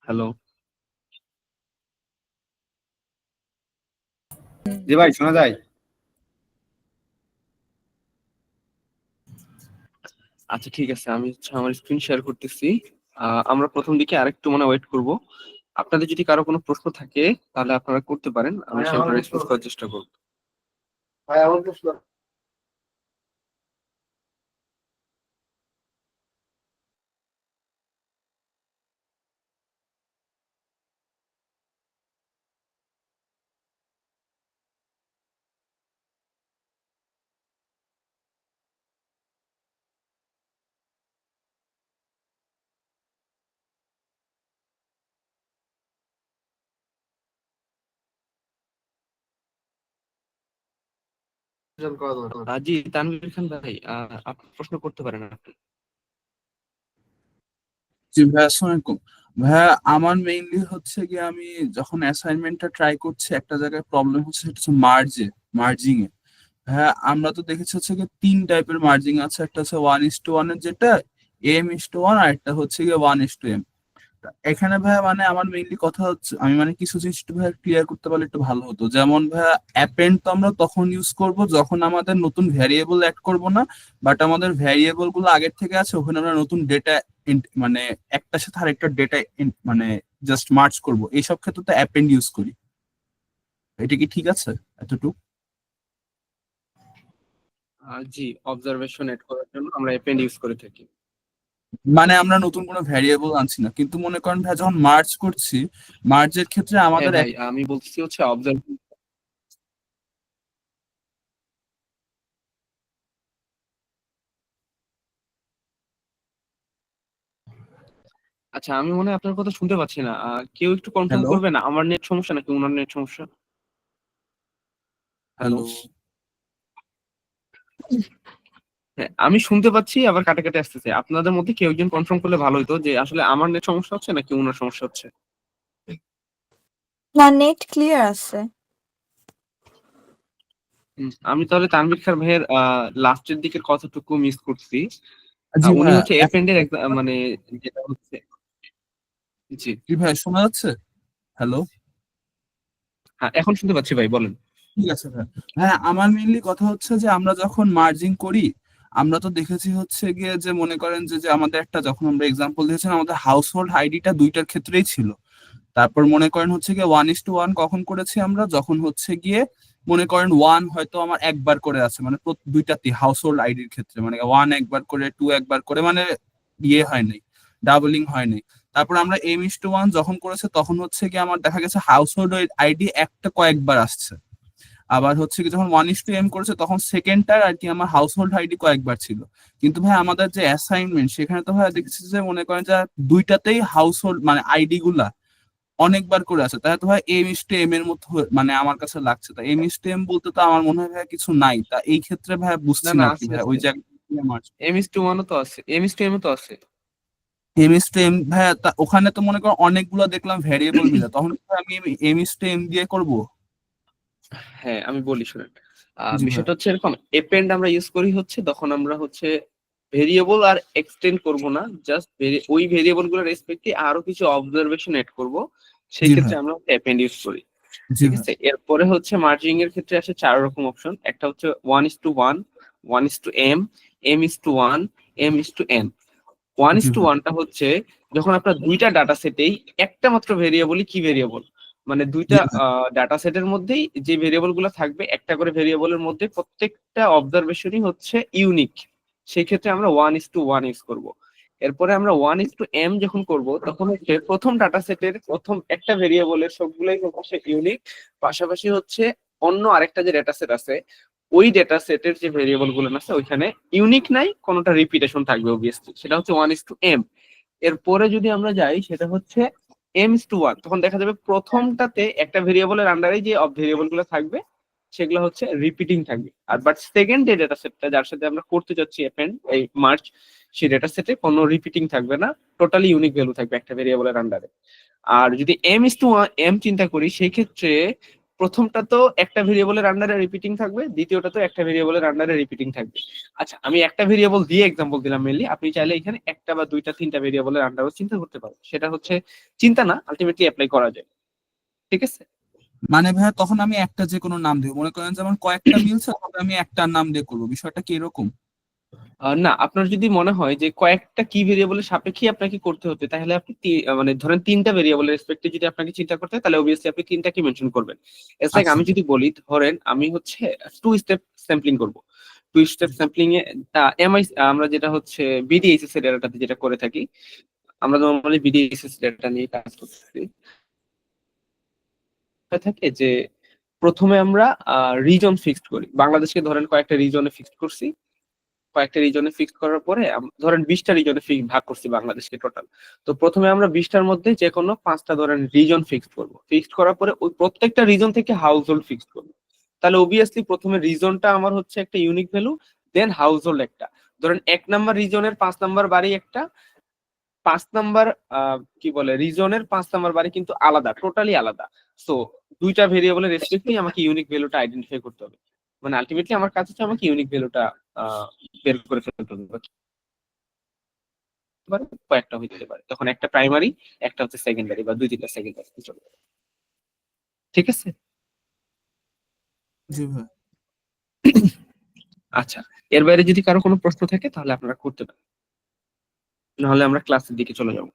Hello. জি ভাই, শোনা যায়? আচ্ছা ঠিক আছে, আমি আমার স্ক্রিন শেয়ার করতেছি। আমরা প্রথম দিকে আরেকটু ওয়েট করব। আপনাদের যদি কারো কোনো প্রশ্ন থাকে তাহলে আপনারা করতে পারেন, আমি সেটা রেসপন্স করার চেষ্টা করব। ভাই আমার প্রশ্ন। জি তানভীর খান ভাই, আপনি প্রশ্ন করতে পারেন আপনি। জি ভাইয়া, আসসালামু আলাইকুম। ভাইয়া, আমার মেইনলি হচ্ছে কি, আমি যখন অ্যাসাইনমেন্টটা ট্রাই করছি একটা জায়গায় প্রবলেম হচ্ছে, সেটা হচ্ছে মার্জিং এ। হ্যাঁ, আমরা তো দেখেছি হচ্ছে কি তিন টাইপের মার্জিং আছে। একটা হচ্ছে 1:1 এর, যেটা M:1, আর একটা হচ্ছে গিয়ে 1:M। এখানে ভাইয়া মানে আমার মেইনলি কথা হচ্ছে, আমি মানে কিছু জিনিস একটু ভাইয়া ক্লিয়ার করতে পারলে একটু ভালো হতো। যেমন ভাইয়া, অ্যাপেন্ড তো আমরা তখন ইউজ করব যখন আমাদের নতুন ভ্যারিয়েবল অ্যাড করব না, বাট আমাদের ভ্যারিয়েবল গুলো আগের থেকে আছে, ওখানে আমরা নতুন ডেটা মানে একটার সাথে আরেকটা ডেটা মানে জাস্ট মার্জ করব, এইসব ক্ষেত্রে তো অ্যাপেন্ড ইউজ করি। এটা কি ঠিক আছে এতটুকু? জি, অবজারভেশন এড করার জন্য আমরা অ্যাপেন্ড ইউজ করে থাকি। মানে আমরা নতুন কোনো ভ্যারিয়েবল আনছি না, কিন্তু মনে করেন ভাই যখন মার্জ করছি, মার্জের ক্ষেত্রে হ্যাঁ আমাদের ভাই, আমি বলছি হচ্ছে অবজার্ভ। আচ্ছা, আমি মনে হয় আপনার কথা শুনতে পাচ্ছি না। কেউ একটু কনফার্ম হ্যালো করবে না, আমার নেট সমস্যা নাকি ওনার নেট সমস্যা? হ্যালো। হ্যালো হ্যাঁ, আমি শুনতে পাচ্ছি, আবার কাটে কাটে আসতেছে। আপনাদের মধ্যে কেউ একজন কনফার্ম করলে ভালো হতো যে আসলে আমার নেট সমস্যা হচ্ছে নাকি ওনার সমস্যা হচ্ছে। না, নেট ক্লিয়ার আছে। আমি তাহলে তানভীর খান ভাইয়ের লাস্টের দিকের কথাটুকু মিস করছি। জি উনি ভাইয়া। হচ্ছে এফএন্ড এর মানে যেটা হচ্ছে। জি। জি ভাই, শোনা যাচ্ছে? হ্যালো। হ্যাঁ, এখন শুনতে পাচ্ছি ভাই, বলেন। ঠিক আছে ভাই। হ্যাঁ, আমার মেইনলি কথা হচ্ছে যে আমরা যখন মার্জিং করি, আমরা তো দেখেছি হচ্ছে গিয়ে যে মনে করেন যে যে আমাদের একটা, যখন আমরা এক্সাম্পল দিয়েছিলাম, আমাদের হাউস হোল্ড আইডিটা দুইটার ক্ষেত্রেই ছিল। তারপর মনে করেন হচ্ছে গিয়ে 1:1 কখন করেছি আমরা, যখন হচ্ছে গিয়ে মনে করেন ওয়ান হয়তো আমার একবার করে আছে, মানে দুইটাতে হাউস হোল্ড আইডির ক্ষেত্রে মানে ওয়ান একবার করে, টু একবার করে, মানে ইয়ে হয় নাই, ডাবলিং হয় নাই। তারপর আমরা M:1 যখন করেছে, তখন হচ্ছে কি আমার দেখা গেছে হাউস হোল্ড আইডি একটা কয়েকবার আসছে। আবার হচ্ছে কি যখন 1:M করেছে, তখন সেকেন্ডটার আর কি আমার হাউস হোল্ড আইডি কয়েকবার ছিল। কিন্তু ভাই আমাদের যে অ্যাসাইনমেন্ট, সেখানে তো ভাই দেখছি যে মনে করেন যে দুইটাতেই হাউস হোল্ড মানে আইডি গুলা অনেকবার করে আছে। তাই তো ভাই M:M এর মতো মানে আমার কাছে লাগছে। তা M:M বলতে তো আমার মনে হয় ভাই কিছু নাই। তা এই ক্ষেত্রে ভাই না বুঝছি না না, আর কি আছে ভাই, ওই আছে। জায়গায় এম ইস টু ওয়ানও তো আছে, এম ইস টু এম তো আছে। M:M ভাই, ওখানে তো মনে করো অনেকগুলো দেখলাম ভ্যারিয়েবল মিলে, তখন কি ভাই আমি M:M দিয়ে করব? হ্যাঁ, আমি বলি শুনেন। জি ভাই। বিষয়টা হচ্ছে এরকম, এপেন্ড আমরা ইউজ করি হচ্ছে তখন আমরা হচ্ছে ভেরিয়েবল আর এক্সটেন্ড করব না, জাস্ট ওই ভেরিয়েবল গুলোর রেসপেক্টে আরো কিছু অবজারভেশন এড করব। সেই জি ক্ষেত্রে ভাই। আমরা অ্যাপেন্ড ইউজ করি। জি ঠিক ভাই। আছে, এরপরে হচ্ছে মার্জিং এর ক্ষেত্রে আসে চার রকম অপশন। একটা হচ্ছে 1:1, 1:M, M:1, M:N। One is G two ভাই। ওয়ানটা হচ্ছে যখন আপনার দুইটা ডাটা সেটেই একটা মাত্র ভেরিয়েবলই কি ভেরিয়েবল, মানে দুইটা জি ভাই। ডাটা সেটের মধ্যেই যে ভেরিয়েবল গুলো থাকবে, একটা করে ভেরিয়েবলের মধ্যে প্রত্যেকটা অবজারভেশনই হচ্ছে ইউনিক। সেই ক্ষেত্রে আমরা 1:1 ইউজ করব। এরপরে আমরা 1:M যখন করব, তখন হচ্ছে প্রথম ডাটা সেটের প্রথম একটা ভেরিয়েবলের সবগুলোই হচ্ছে ইউনিক, পাশাপাশি হচ্ছে অন্য আরেকটা যে ডেটা সেট আছে, ওই ডেটা সেটের যে ভেরিয়েবল গুলো আছে ওইখানে ইউনিক নাই, কোনোটা রিপিটেশন থাকবে অবভিয়াসলি, সেটা হচ্ছে 1:M। এরপরে যদি আমরা যাই, সেটা হচ্ছে M:1, তখন দেখা যাবে প্রথমটাতে একটা ভেরিয়েবলের আন্ডারে যে ভেরিয়েবল গুলো থাকবে সেগুলো হচ্ছে রিপিটিং থাকবে। আর বাট সেকেন্ড যে ডেটা সেটটা যার সাথে আমরা করতে যাচ্ছি অ্যাপেন্ড এই মার্চ, সেই ডেটা সেটে কোনো রিপিটিং থাকবে না, টোটালি ইউনিক ভ্যালু থাকবে একটা ভেরিয়েবলের আন্ডারে। আর যদি M:1 চিন্তা করি, সেই ক্ষেত্রে প্রথমটা তো একটা ভেরিয়েবলের আন্ডারে রিপিটিং থাকবে, দ্বিতীয়টা তো একটা ভেরিয়েবলের আন্ডারে রিপিটিং থাকবে। আচ্ছা, আমি একটা ভেরিয়েবল দিয়ে এক্সাম্পল দিলাম মেনলি, আপনি চাইলে এখানে একটা বা দুইটা তিনটা ভেরিয়েবলের আন্ডারও চিন্তা করতে পারেন, সেটা হচ্ছে চিন্তা না, আলটিমেটলি অ্যাপ্লাই করা যায়। ঠিক আছে? মানে ভাইয়া তখন আমি একটা যে কোনো নাম দিব, মনে করেন যেমন কয়েকটা মিলছে তবে আমি একটা নাম দিয়ে করবো, বিষয়টা কি এরকম? না, আপনার যদি মনে হয় যে কয়েকটা কি ভেরিয়েবলের সাপেক্ষে আপনাকে করতে হতে, তাহলে আপনি মানে ধরেন তিনটা ভেরিয়েবলের রেসপেক্টে যদি আপনাকে চিন্তা করতে হয়, তাহলে অবভিয়াসলি আপনি তিনটাকে মেনশন করবেন। ইটস লাইক আচ্ছা। আমি যদি বলি, ধরেন আমি হচ্ছে টু স্টেপ স্যাম্পলিং করব। টু স্টেপ স্যাম্পলিং এ এমআই, আমরা যেটা হচ্ছে বিডিএইচএস এর ডাটাতে যেটা করে থাকি, আমরা নরমালি বিডিএইচএস ডাটা নিয়ে কাজ করতেছি, থাকে যে প্রথমে আমরা রিজন ফিক্সড করি। বাংলাদেশকে ধরেন কয়েকটা রিজনে ফিক্সড করছি, কয়েকটা রিজনে ফিক্সড করার পরে ধরেন 20টা রিজনে ভাগ করছি বাংলাদেশকে টোটাল। তো প্রথমে আমরা 20টার মধ্যে যে কোনো 5টা ধরেন রিজন ফিক্সড করব। ফিক্সড করার পরে ওই প্রত্যেকটা রিজন থেকে হাউস হোল্ড ফিক্সড করব। তাহলে অবভিয়াসলি প্রথমে রিজনটা আমার হচ্ছে একটা ইউনিক ভ্যালু, দেন হাউস হোল্ড একটা। ধরেন 1 নাম্বার রিজনের 5 নাম্বার বাড়ি একটা, 5 নাম্বার কি বলে রিজনের 5 নাম্বার বাড়ি কিন্তু আলাদা, টোটালি আলাদা। সো দুইটা ভেরিয়েবলের রেসপেক্টেই আমাকে ইউনিক ভ্যালুটা আইডেন্টিফাই করতে হবে। মানে আলটিমেটলি আমার কাজ হচ্ছে আমাকে ইউনিক ভ্যালুটা বের করে ফেলতে হবে। পারে, কয়েকটা হইতে পারে, তখন একটা প্রাইমারি, একটা হচ্ছে সেকেন্ডারি, বা দুই তিনটা সেকেন্ডারি চলে। ঠিক আছে? জি ভাই। আচ্ছা, এর বাইরে যদি কারো কোনো প্রশ্ন থাকে তাহলে আপনারা করতে পারেন, নাহলে আমরা ক্লাসের দিকে চলে যাব।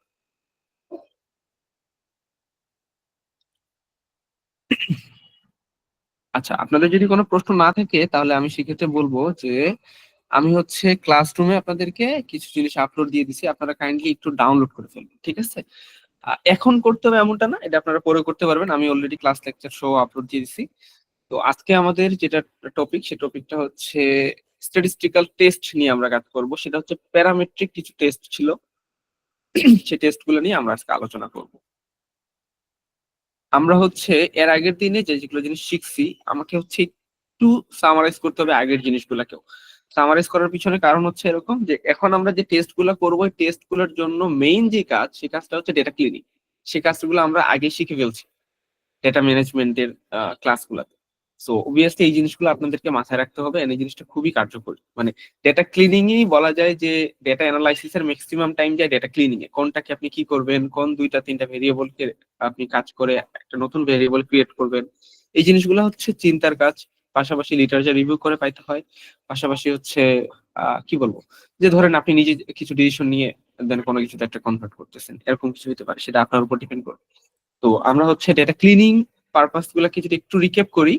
আচ্ছা, আপনাদের যদি কোনো প্রশ্ন না থাকে তাহলে আমি সেক্ষেত্রে বলবো যে আমি হচ্ছে ক্লাসরুমে আপনাদেরকে কিছু জিনিস আপলোড দিয়ে দিছি, আপনারা কাইন্ডলি একটু ডাউনলোড করে ফেলবেন। ঠিক আছে? এখন করতে হবে এমনটা না, এটা আপনারা পরে করতে পারবেন, আমি অলরেডি ক্লাস লেকচার সহ আপলোড দিয়ে দিছি। তো আজকে আমাদের যেটা টপিক, সে টপিকটা হচ্ছে স্ট্যাটিস্টিক্যাল টেস্ট নিয়ে আমরা কাজ করব। সেটা হচ্ছে প্যারামেট্রিক কিছু টেস্ট ছিল, সেই টেস্ট গুলো নিয়ে আমরা আজকে আলোচনা করব। আমরা হচ্ছে এর আগের দিনে যে যেগুলো জিনিস শিখছি, আমাকে হচ্ছে একটু সামারাইজ করতে হবে আগের জিনিসগুলোকেও। সামারাইজ করার পিছনে কারণ হচ্ছে এরকম যে এখন আমরা যে টেস্ট গুলো করবো, এই টেস্ট গুলোর জন্য মেইন যে কাজ, সেই কাজটা হচ্ছে ডেটা ক্লিনিং। সেই কাজগুলো আমরা আগে শিখে ফেলছি ডেটা ম্যানেজমেন্টের ক্লাসগুলোতে। সো অবভিয়াসলি এই জিনিসগুলো আপনাদেরকে মাথায় রাখতে হবে, এই জিনিসটা খুবই কার্যকরী। মানে ডেটা ক্লিনিং ই বলা যায় যে ডেটা অ্যানালাইসিস এর ম্যাক্সিমাম টাইম যায় ডেটা ক্লিনিং এ। কোনটাকে আপনি কি করবেন, কোন দুইটা তিনটা ভেরিয়েবলকে আপনি কাজ করে একটা নতুন ভেরিয়েবল ক্রিয়েট করবেন, এই জিনিসগুলো হচ্ছে চিন্তার কাজ। পাশাপাশি লিটারেচার রিভিউ করে পাইতে হয়। পাশাপাশি হচ্ছে কি বলবো, যে ধরেন আপনি নিজে কিছু ডিসিশন নিয়ে দেন কোনো কিছুতে একটা কনভার্ট করতেছেন, এরকম কিছু হতে পারে, সেটা আপনার উপর ডিপেন্ড করে। তো আমরা হচ্ছে ডেটা ক্লিনিং পারপাস গুলাকে যদি একটু রিক্যাপ করি,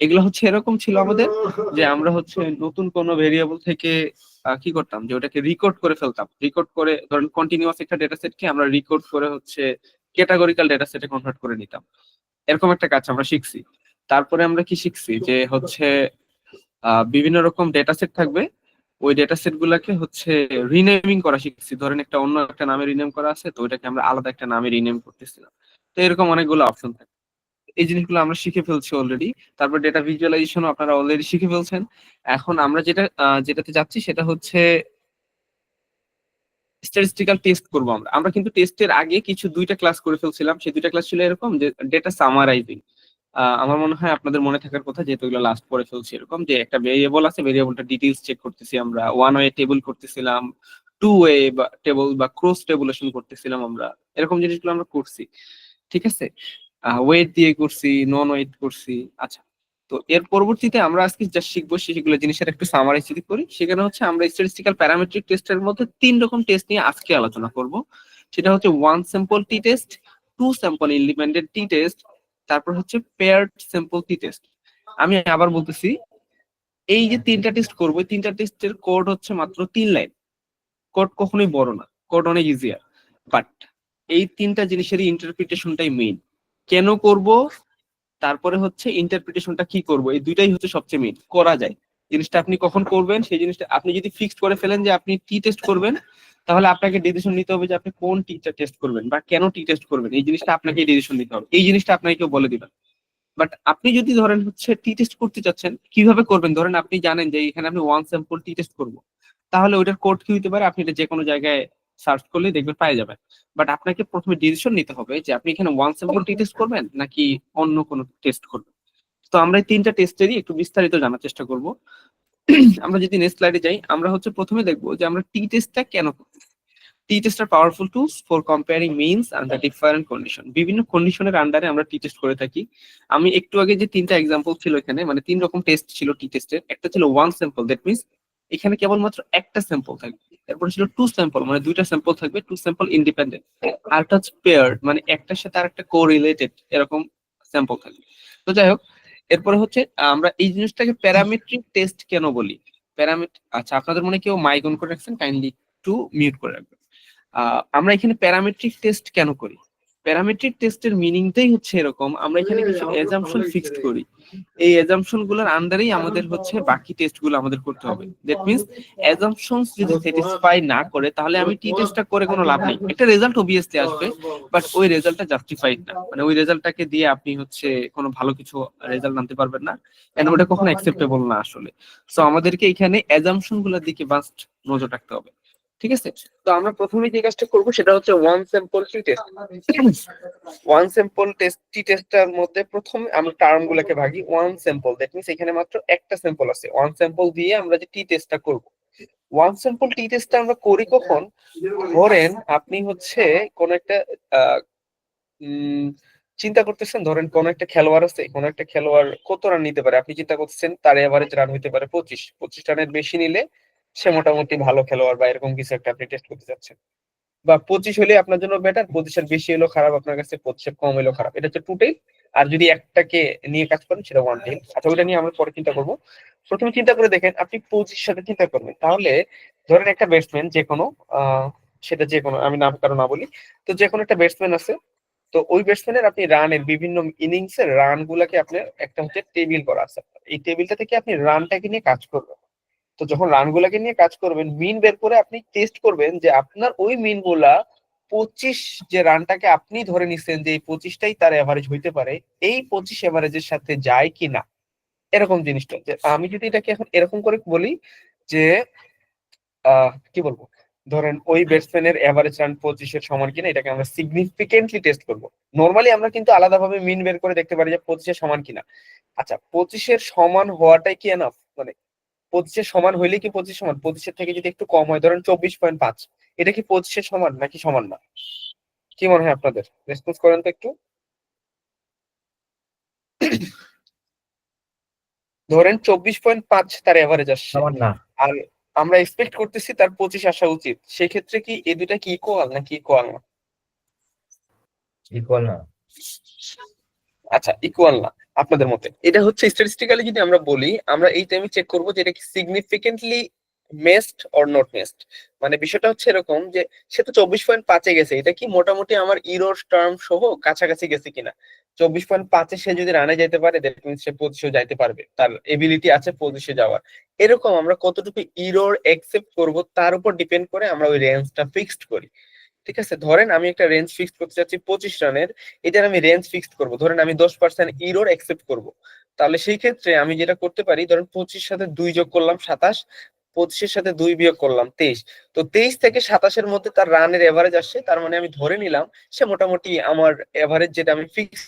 এগুলো হচ্ছে এরকম ছিল আমাদের, যে আমরা হচ্ছে নতুন কোনো ভেরিয়েবল থেকে কি করতাম, যে ওটাকে রিকোড করে ফেলতাম। রিকোড করে ধরেন কন্টিনিউয়াস একটা ডেটা সেটকে আমরা রিকোড করে হচ্ছে ক্যাটাগরিক্যাল ডেটা সেটে কনভার্ট করে নিতাম। এরকম একটা কাজ আমরা শিখছি। তারপরে আমরা কি শিখছি, যে হচ্ছে বিভিন্ন রকম ডেটা সেট থাকবে, ওই ডেটা সেট গুলাকে হচ্ছে রিনেমিং করা শিখছি। ধরেন একটা অন্য একটা নামে রিনেম করা আছে, তো ওইটাকে আমরা আলাদা একটা নামে রিনেম করতেছিলাম। তো এরকম অনেকগুলো অপশন থাকে, এই জিনিসগুলো আমরা শিখে ফেলছি অলরেডি। তারপর ডেটা ভিজুয়ালাইজেশনও আপনারা অলরেডি শিখে ফেলছেন। এখন আমরা যেটাতে যাচ্ছি সেটা হচ্ছে স্ট্যাটিস্টিক্যাল টেস্ট করবো। আমরা আমরা কিন্তু টেস্টের আগে কিছু দুইটা ক্লাস করে ফেলছিলাম। সেই দুইটা ক্লাস ছিল এরকম, যে ডেটা সামারাইজিং। আমার মনে হয় আপনাদের মনে থাকার কথা, যেহেতু এগুলো লাস্ট করে ফেলছি। এরকম যে একটা ভেরিয়েবল আছে, ভেরিয়েবলটা ডিটেইলস চেক করতেছি আমরা, ওয়ান ওয়ে টেবল করতেছিলাম, টু ওয়ে বা টেবল বা ক্রস টেবুলেশন করতেছিলাম আমরা, এরকম জিনিসগুলো আমরা করছি। ঠিক আছে? ওয়েট দিয়ে করছি, নন ওয়েট করছি। আচ্ছা, তো এর পরবর্তীতে আমরা আজকে যা শিখবো সেগুলো জিনিসের একটু সামারাইজ যদি করি, সেখানে হচ্ছে আমরা স্ট্যাটিস্টিক্যাল প্যারামেট্রিক টেস্টের মধ্যে 3 রকম টেস্ট নিয়ে আজকে আলোচনা করব। সেটা হচ্ছে ওয়ান স্যাম্পল টি টেস্ট, টু স্যাম্পল ইন্ডিপেন্ডেন্ট টি টেস্ট, তারপর হচ্ছে পেয়ার্ড স্যাম্পল টি টেস্ট। আমি আবার বলতেছি, এই যে 3টা টেস্ট করবো, এই 3টা টেস্টের কোড হচ্ছে মাত্র 3 লাইন। কোড কখনোই বড় না, কোড অনেক ইজিয়ার। বাট এই 3টা জিনিসেরই ইন্টারপ্রিটেশনটাই মেইন। কেন করব, তারপরে হচ্ছে ইন্টারপ্রিটেশনটা কি করব, এই দুইটাই হচ্ছে সবচেয়ে মেইন। করা যায় জিনিসটা আপনি কখন করবেন, সেই জিনিসটা আপনি যদি ফিক্সড করে ফেলেন যে আপনি টি টেস্ট করবেন, তাহলে আপনাকে ডিসিশন নিতে হবে যে আপনি কোন টিটা টেস্ট করবেন বা কেন টি টেস্ট করবেন। এই জিনিসটা আপনাকে ডিসিশন নিতে হবে, এই জিনিসটা আপনাকে কেউ বলে দিবেন। বাট আপনি যদি ধরেন হচ্ছে টি টেস্ট করতে চাচ্ছেন, কিভাবে করবেন, ধরেন আপনি জানেন যে এখানে আপনি ওয়ান স্যাম্পল টি টেস্ট করবো, তাহলে ওইটার কোড কি হতে পারে, আপনি এটা যে কোনো জায়গায় সার্চ করলে দেখবেন পাই যাবেন। বাট আপনাকে প্রথমে ডিসিশন নিতে হবে যে আপনি এখানে ওয়ান স্যাম্পল টি টেস্ট করবেন নাকি অন্য কোনো টেস্ট করবেন। তো আমরা এই তিনটা টেস্টেরই একটু বিস্তারিত জানার চেষ্টা করব। আমরা যদি নেক্সট স্লাইডে যাই, আমরা হচ্ছে প্রথমে দেখবো যে আমরা টি টেস্টটা কেন করব। টি টেস্ট আর powerful tools for comparing means and the different condition. বিভিন্ন কন্ডিশনের আন্ডারে আমরা টি টেস্ট করে থাকি। আমি একটু আগে যে তিনটা এক্সাম্পল ছিল এখানে, মানে তিন রকম টেস্ট ছিল টি টেস্টের। একটা ছিল ওয়ান স্যাম্পল, দ্যাট মিনস এখানে কেবলমাত্র একটা স্যাম্পল থাকবে। এরপর ছিল টু স্যাম্পল, মানে দুইটা স্যাম্পল থাকবে, টু স্যাম্পল ইন্ডিপেন্ডেন্ট। আর একটা হচ্ছে পেয়ার, মানে একটার সাথে আর একটা কো রিলেটেড এরকম স্যাম্পল থাকবে। তো যাই হোক, এরপরে হচ্ছে আমরা এই জিনিসটাকে প্যারামেট্রিক টেস্ট কেন বলি। প্যারামেট্রিক, আচ্ছা আপনাদের মনে কেউ মাইক অন করে রাখছেন, কাইন্ডলি একটু মিউট করে রাখবেন। আমরা এখানে প্যারামেট্রিক টেস্ট কেন করি। প্যারামেট্রিক টেস্টের মিনিংটাই হচ্ছে এরকম, আমরা এখানে কিছু এজাম্পশন ফিক্সড করি। এই এজাম্পশন গুলোর আন্ডারেই আমাদের হচ্ছে বাকি টেস্ট গুলো আমাদের করতে হবে। দ্যাট মিনস এজাম্পশনস যদি স্যাটিসফাই না করে তাহলে আমি টি টেস্টটা করে কোনো লাভ নেই। একটা রেজাল্ট অবভিয়াসলি আসবে, বাট ওই রেজাল্টটা জাস্টিফাইড না, মানে ওই রেজাল্টটাকে দিয়ে আপনি হচ্ছে কোনো ভালো কিছু রেজাল্ট আনতে পারবেন না, এন্ড ওটা কখনো অ্যাকসেপ্টেবল না আসলে। সো আমাদেরকে এখানে এজাম্পশন গুলোর দিকে বাস্ট নজর রাখতে হবে। ঠিক আছে, তো আমরা প্রথমে যে কাজটা করবো সেটা হচ্ছে ওয়ান স্যাম্পল টি test. One sample test T টেস্টটার মধ্যে প্রথমে আমরা টার্ম গুলোকে ভাগি। ওয়ান স্যাম্পল, দ্যাট মিনস এখানে মাত্র একটা স্যাম্পল আছে। ওয়ান স্যাম্পল দিয়ে আমরা যে টি টেস্টটা করব, ওয়ান স্যাম্পল টি টেস্টটা আমরা করি কখন। ধরেন আপনি হচ্ছে কোন একটা আহ, চিন্তা করতেছেন, ধরেন কোন একটা খেলোয়াড় আছে, কোন একটা খেলোয়াড় কত রান নিতে পারে আপনি চিন্তা করতেছেন, তার এভারেজ রান হইতে পারে 25 রানের বেশি নিলে সে মোটামুটি ভালো খেলোয়াড় বা এরকম কিছু একটা আপনি টেস্ট করতে চাচ্ছেন। বা 25 হলে আপনার জন্য বেটার, 25-এর বেশি হলেও খারাপ আপনার কাছে, 25-এর কম হলেও খারাপ। এটা হচ্ছে টু টেইল। আর যদি একটাকে নিয়ে কাজ করেন সেটা ওয়ান টেইল। আচ্ছা, ওইটা নিয়ে আমরা পরে চিন্তা করবো। প্রথমে চিন্তা করে দেখেন, আপনি 25 সাথে চিন্তা করবেন, তাহলে ধরেন একটা ব্যাটসম্যান যে কোনো সেটা যে কোনো, আমি নাম কারো না বলি, তো যে কোনো একটা ব্যাটসম্যান আছে। তো ওই ব্যাটসম্যানের আপনি রানের বিভিন্ন ইনিংস এর রান গুলাকে আপনার একটা হচ্ছে টেবিল করা আছে। এই টেবিলটা থেকে আপনি রানটাকে নিয়ে কাজ করবেন। তো যখন রানগুলাকে নিয়ে কাজ করবেন, মিন বের করে আপনি টেস্ট করবেন যে আপনার ওই মিন গুলা 25, যে রানটাকে আপনি ধরে নিচ্ছেন যে এই 25টাই তার এভারেজ হইতে পারে, এই 25 এভারেজের সাথে যায় কিনা, এরকম জিনিসটা। যে আমি যদি এটাকে এখন এরকম করে বলি যে কি বলবো, ধরেন ওই ব্যাটসম্যানের এভারেজ রান 25-এর সমান কিনা, এটাকে আমরা সিগনিফিকেন্টলি টেস্ট করব। নর্মালি আমরা কিন্তু আলাদাভাবে মিন বের করে দেখতে পারি যে 25-এর সমান কিনা। আচ্ছা, 25-এর সমান হওয়াটাই কি এনাফ, মানে 25-এর সমান হইলে কি 25 সমান, 25-এর থেকে যদি একটু কম হয়, ধরেন 24.5, এটা কি 25-এর সমান নাকি সমান না? কি মনে হয় আপনাদের, রেসপন্স করেন তো একটু। ধরেন 24.5 তার এভারেজ আসছে, সমান না, আর আমরা এক্সপেক্ট করতেছি তার 25 আসা উচিত, সেক্ষেত্রে কি এই দুটা কি ইকুয়াল নাকি ইকুয়াল না? ইকুয়াল না। আচ্ছা, ইকুয়াল না আপনাদের মতে। এটা হচ্ছে স্ট্যাটিস্টিক্যালি যদি আমরা বলি, আমরা এই টাইমে চেক করবো যে এটা কি significantly messed or not messed. মানে বিষয়টা হচ্ছে এরকম যে সে তো 24.5-এ গেছে, এটা কি মোটামুটি আমার ইরোর টার্ম সহ কাছাকাছি গেছে কিনা। 24.5-এ সে যদি রানে যেতে পারে, দ্যাট মিনস সে 25-এও যাইতে পারবে, তার এবিলিটি আছে 25-এ যাওয়ার। এরকম আমরা কতটুকু ইরোর একসেপ্ট করব তার উপর ডিপেন্ড করে আমরা ওই রেঞ্জটা ফিক্সড করি। ঠিক আছে, ধরেন আমি একটা রেঞ্জ ফিক্সড করতে চাচ্ছি 25 রানের, এটার আমি রেঞ্জ ফিক্সড করব, ধরেন আমি 10% ইরোর অ্যাকসেপ্ট করব। তাহলে সেই ক্ষেত্রে আমি যেটা করতে পারি, ধরেন 25 সাথে 2 যোগ করলাম 27, 25-এর সাথে 2 বিয়োগ করলাম 23। তো 23 থেকে 27-এর মধ্যে তার রানের এভারেজ আসছে, তার মানে আমি ধরে নিলাম সে মোটামুটি আমার এভারেজ যেটা আমি ফিক্স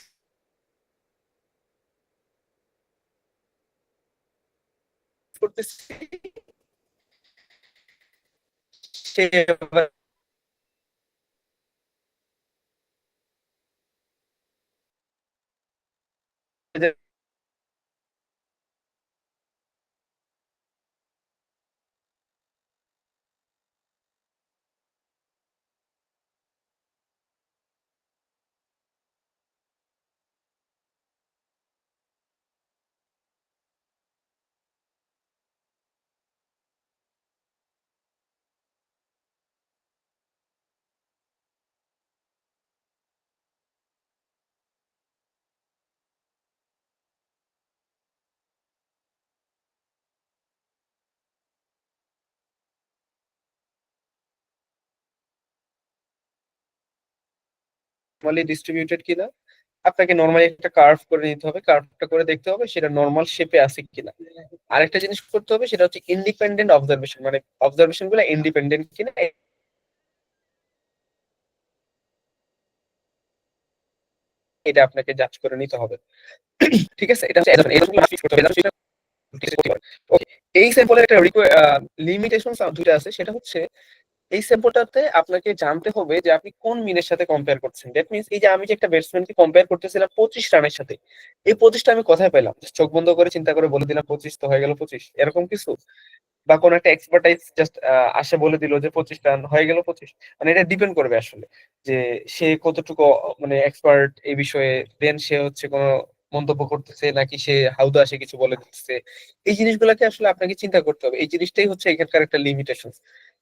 করতেছি সে average নর্মালি ডিস্ট্রিবিউটেড কিনা, আপনাকে নর্মালি একটা কার্ভ করে নিতে হবে, কার্ভটা করে দেখতে হবে সেটা নর্মাল শেপে আছে কিনা। আরেকটা জিনিস করতে হবে, সেটা হচ্ছে ইন্ডিপেন্ডেন্ট অবজারভেশন, মানে অবজারভেশন গুলো ইন্ডিপেন্ডেন্ট কিনা এটা আপনাকে জাজ করে নিতে হবে। ঠিক আছে, এটা হচ্ছে এই স্যাম্পলের একটা লিমিটেশন দুটো আছে, সেটা হচ্ছে এই স্যাম্পলটাতে আপনাকে জানতে হবে যে আপনি কোন মিনের সাথে কম্পেয়ার করছেন। দ্যাট মিনস এই যে আমি যে একটা ব্যাটসম্যানকে কম্পেয়ার করতেছিলাম 25 রানের সাথে, এই 25টা আমি কোথায় পেলাম? চোখ বন্ধ করে চিন্তা করে বলে দিলাম 25 তো হয়ে গেল 25, এরকম কিছু? বা কোন একটা এক্সপার্টাইজ জাস্ট আসে বলে দিল যে 25 রান হয়ে গেল 25? মানে এটা ডিপেন্ড করবে আসলে যে সে কতটুকু মানে এক্সপার্ট এই বিষয়ে, দেন সে হচ্ছে কোনো মন্তব্য করতেছে নাকি সে হাউদা আসে কিছু বলে দিচ্ছে। এই জিনিসগুলোকে আসলে আপনাকে চিন্তা করতে হবে। এই জিনিসটাই হচ্ছে এখানকার একটা লিমিটেশন।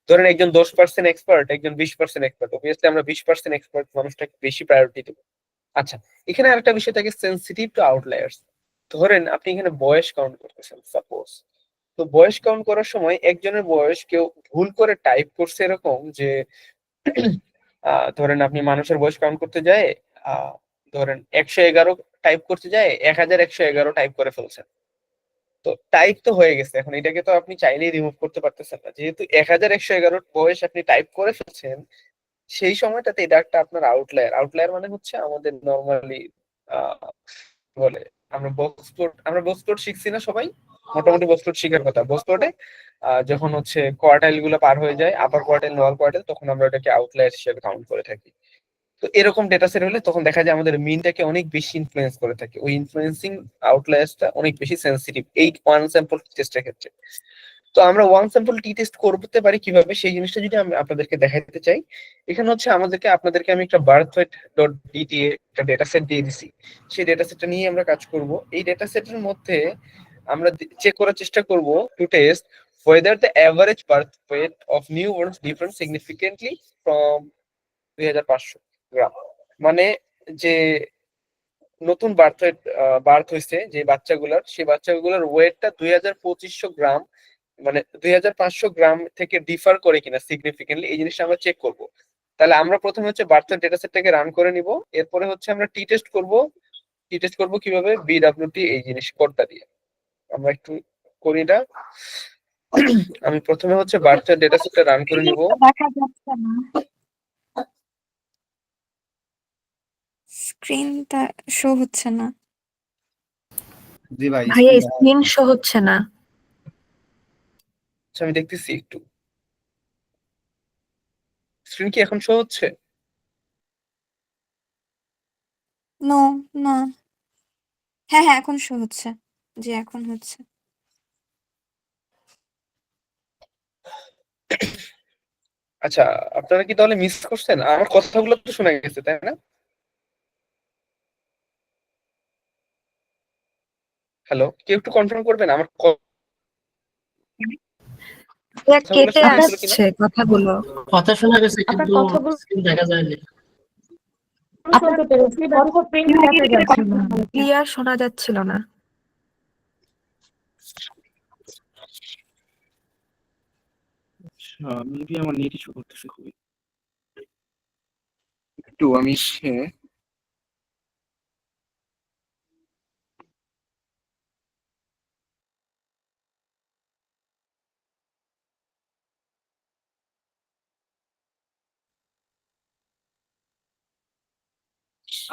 ধরেন একজন 10% এক্সপার্ট, একজন 20% এক্সপার্ট, অবভিয়াসলি আমরা 20% এক্সপার্ট মানুষটাকে বেশি প্রায়োরিটি দেবো। আচ্ছা, এখানে আরেকটা বিষয় থাকে সেন্সিটিভ টু আউটলায়ার্স। ধরেন আপনি এখানে বয়স কাউন্ট করতেছেন সাপোজ, তো বয়স কাউন্ট করার সময় একজনের বয়স কেউ ভুল করে টাইপ করছে এরকম যে ধরেন আপনি মানুষের বয়স কাউন্ট করতে যায় ধরেন 111 টাইপ করতে যায় 1111 টাইপ করে ফেলছেন। তো টাইপ তো হয়ে গেছে, এখন এটাকে তো আপনি চাইলেই রিমুভ করতে পারতেছেন না, যেহেতু 1111 বয়স আপনি টাইপ করে ফেলছেন। সেই সময়টাতে এটা একটা আপনার আউটলায়ার। আউটলায়ার মানে হচ্ছে আমাদের নর্মালি বলে, আমরা বক্স প্লট শিখছি না সবাই? মোটামুটি বক্স প্লট শিখার কথা। বক্স প্লটে যখন হচ্ছে কোয়ার্টাইল গুলো পার হয়ে যায়, আপার কোয়ার্টাইল লোয়ার কোয়ার্টাইল, তখন আমরা এটাকে আউটলায়ার হিসেবে কাউন্ট করে থাকি। তো এরকম ডেটা সেট হলে তখন দেখা যায় আমাদের মিনটাকে অনেক বেশি ইনফ্লুয়েন্স করে থাকে। ওই ইনফ্লুয়েন্সিং আউটলায়ার্সটা অনেক বেশি সেনসিটিভ এই ওয়ান স্যাম্পল টেস্টের ক্ষেত্রে। তো আমরা ওয়ান স্যাম্পল টি টেস্ট করতে পারি কিভাবে, সেই জিনিসটা যদি আমি আপনাদেরকে দেখাতে চাই, এখানে হচ্ছে আপনাদেরকে আমি একটা বার্থ ওয়েট ডট ডিটি একটা ডেটা সেট দিয়ে দিছি। সেই ডেটা সেটটা নিয়ে আমরা কাজ করব। এই ডেটা সেটের মধ্যে আমরা চেক করার চেষ্টা করব to test whether the average birth weight of newborns differ significantly from 2500 গ্রাম। মানে যে নতুন বার্থ হয়েছে যে বাচ্চাগুলার, সেই বাচ্চাগুলোর ওয়েটটা 2500 গ্রাম, মানে 2500 গ্রাম থেকে ডিফার করে কিনা সিগনিফিকেন্টলি, এই জিনিসটা আমরা চেক করব। তাহলে আমরা প্রথমে হচ্ছে বার্থের ডেটা সেটটাকে রান করে নিব, এরপরে হচ্ছে আমরা টি টেস্ট করব। টি টেস্ট করব কিভাবে? বিডব্লিউটি এই জিনিস কোডটা দিয়ে। আমরা একটু করি এটা। আমি প্রথমে হচ্ছে বার্থের ডেটা সেটটা রান করে নিব। দেখা যাচ্ছে না, স্ক্রিনটা শো হচ্ছে না জি ভাই, ভাইয়া, স্ক্রিন শো হচ্ছে না। আচ্ছা আমি দেখতেছি একটু। স্ক্রিন কি এখন শো হচ্ছে? নো, না, হ্যাঁ হ্যাঁ এখন শো হচ্ছে, জি এখন হচ্ছে। আচ্ছা, আপনারা কি তাহলে মিস করছেন? আমার কথাগুলো তো শোনা গেছে তাই না? হ্যালো, কেউ একটু কনফার্ম করবেন আমার ভাইয়া কথাগুলো কেটে শোনা গেছিল কিনা? আসছে কথাগুলো, কথা শোনা গেছে আপনার কিন্তু কথাগুলো স্ক্রিন দেখা যায়নি। শুনতে পেরেছি, প্রিন্ট দেখা যাচ্ছে না, ক্লিয়ার শোনা যাচ্ছিল না। আচ্ছা, মেবি আমার নেট ইস্যু করতেছে খুবই। একটু আমি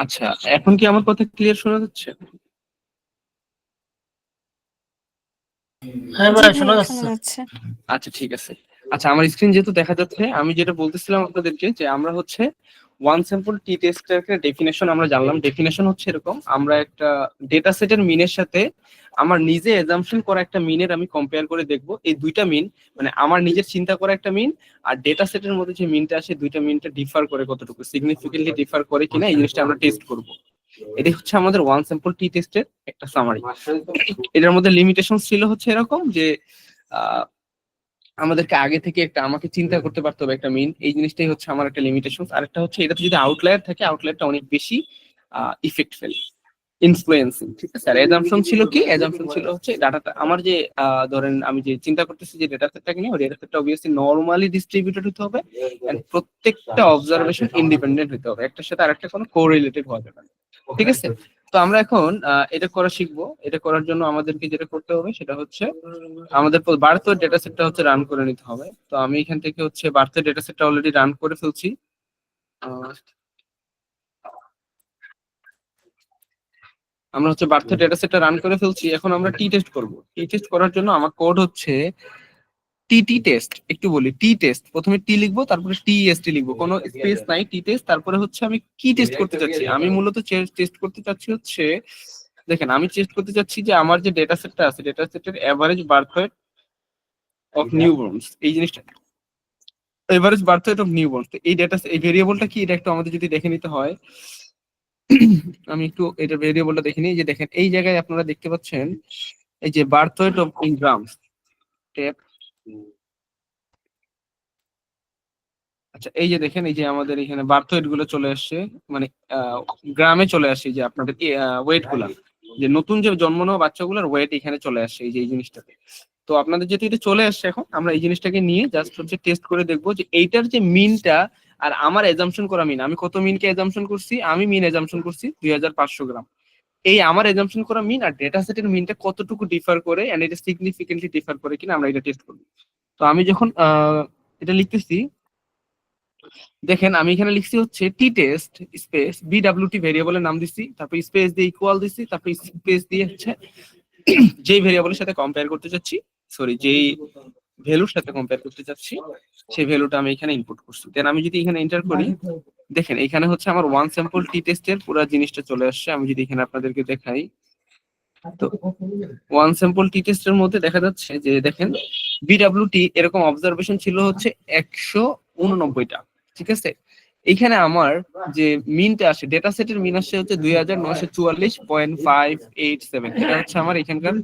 আচ্ছা, এখন কি আমার কথা ক্লিয়ার শোনা যাচ্ছে? হ্যাঁ জি ভাই শোনা ভাইয়া শোনা যাচ্ছে। যাচ্ছে। আচ্ছা ঠিক আছে। আচ্ছা, আমার স্ক্রিন যেহেতু দেখা যাচ্ছে, আমি যেটা বলতেছিলাম আপনাদেরকে যে আমরা হচ্ছে ওয়ান স্যাম্পল টি টেস্টের একটা ডেফিনেশন আমরা জানলাম। ডেফিনেশন হচ্ছে এরকম: আমরা একটা ডেটা সেটের মিনের সাথে আমার নিজে এজাম্পশন করা একটা মিনের আমি কম্পেয়ার করে দেখব এই দুইটা মিন, মানে আমার নিজের চিন্তা করা একটা মিন আর ডেটা সেটের মধ্যে যে মিনটা আসে, দুইটা মিনটা ডিফার করে কতটুকু, সিগনিফিকেন্টলি ডিফার করে কিনা, এই জিনিসটা আমরা টেস্ট করব। এটাই হচ্ছে আমাদের ওয়ান স্যাম্পল টি টেস্টের একটা সামারি। এটার মধ্যে লিমিটেশন ছিল হচ্ছে এরকম যে আহ, আমাদেরকে আগে থেকে আমাকে চিন্তা করতে পারতে হবে একটা মিন, এই জিনিসটাই হচ্ছে আমার একটা লিমিটেশন। আরেকটা হচ্ছে এটাতে যদি আউটলায়ার থাকে, আউটলায়ারটা অনেক বেশি ইফেক্ট ফেলে, ইনফ্লুয়েন্সিং। ঠিক আছে, আর এজাম্পশন ছিল কি? এজাম্পশন ছিল হচ্ছে ডাটাটা আমার যে ধরেন আমি যে চিন্তা করতেছি যে ডেটা সেটটাকে নিয়ে, ওই ডেটা সেটটা অবভিয়াসলি নরমালি ডিস্ট্রিবিউটেড হতে হবে এন্ড প্রত্যেকটা অবজারভেশন ইন্ডিপেন্ডেন্ট হতে হবে, একটার সাথে আরেকটা কোনো কোরিলেটেড হওয়া যাবে না। ঠিক আছে, তো আমরা এখন এটা করা শিখবো। এটা করার জন্য আমাদেরকে যেটা করতে হবে সেটা হচ্ছে আমাদের বার্থের ডেটা সেটটা হচ্ছে রান করে নিতে হবে। তো আমি এখান থেকে হচ্ছে বার্থের ডেটা সেটটা অলরেডি রান করে ফেলছি। আহ, আমরা হচ্ছে বার্থ ডেটা সেটটা রান করে ফেলছি। এখন আমরা টি টেস্ট করব। টি টেস্ট করার জন্য আমার কোড হচ্ছে টি টেস্ট। একটু বলি, টি টেস্ট, প্রথমে টি লিখবো, তারপরে টি লিখবো, কোনো স্পেস নাই, টি টেস্ট। তারপরে হচ্ছে আমি কি টেস্ট করতে চাচ্ছি, আমি মূলত টেস্ট করতে চাচ্ছি হচ্ছে, দেখেন আমি টেস্ট করতে চাচ্ছি যে আমার যে ডেটা সেটটা আছে, ডেটা সেটের এভারেজ বার্থ ওয়েট অফ নিউবর্নস, এই জিনিসটা, এভারেজ বার্থ ওয়েট অফ নিউবর্নস। এই ডেটা, এই ভেরিয়েবলটা কি, এটা একটু আমাদের যদি দেখে নিতে হয়। আমি একটু এটা ভেরিয়েবলটা দেখে নিই। যে দেখেন এই জায়গায় আপনারা দেখতে পাচ্ছেন এই যে birth weight of in grams tab. আচ্ছা, এই যে দেখেন এই যে আমাদের এখানে বার্থ ওয়েট গুলো চলে আসছে, মানে গ্রামে চলে আসে, যে আপনাদের ওয়েট গুলা, যে নতুন যে জন্ম নেওয়া বাচ্চাগুলোর ওয়েট এখানে চলে আসছে এই যে এই জিনিসটাতে। তো আপনাদের যেহেতু এটা চলে আসছে, এখন আমরা এই জিনিসটাকে নিয়ে জাস্ট হচ্ছে টেস্ট করে দেখবো যে এইটার যে মিনটা আর আমার এজাম্পশন করা মিন, আমি কত মিনকে এজাম্পশন করছি, আমি মিন এজাম্পশন করছি 2500 গ্রাম। এই আমার এজাম্পশন করা মিন আর ডেটা সেটের মিনটা কতটুকু ডিফার করে, এন্ড এটা সিগনিফিকেন্টলি ডিফার করে কিনা, আমরা এটা টেস্ট করব। তো আমি যখন এটা লিখতেছি, দেখেন আমি এখানে লিখছি হচ্ছে টি টেস্ট স্পেস বিডব্লিউটি ভেরিয়েবলের নাম দিচ্ছি, তারপর স্পেস দিয়ে ইকুয়াল দিচ্ছি, তারপর স্পেস দিয়ে হচ্ছে যেই ভেরিয়েবলের সাথে কম্পেয়ার করতে চাচ্ছি, সরি যেই ভ্যালুর সাথে কম্পেয়ার করতে চাচ্ছি, সেই ভ্যালুটা আমি এখানে ইনপুট করছি। দেন আমি যদি এখানে এন্টার করি, দেখেন এখানে হচ্ছে আমার ওয়ান স্যাম্পল টি টেস্টের পুরো জিনিসটা চলে আসছে। আমি যদি এখানে আপনাদেরকে দেখাই, তো ওয়ান স্যাম্পল টি টেস্টের মধ্যে দেখা যাচ্ছে যে দেখেন বিডব্লিউটি এরকম অবজারভেশন ছিল হচ্ছে 189টা, ঠিক আছে। এইখানে আমার যে মিনটা আসে, ডেটা সেটের মিন আসছে হচ্ছে 2944.587। এটা হচ্ছে আমার এখানকার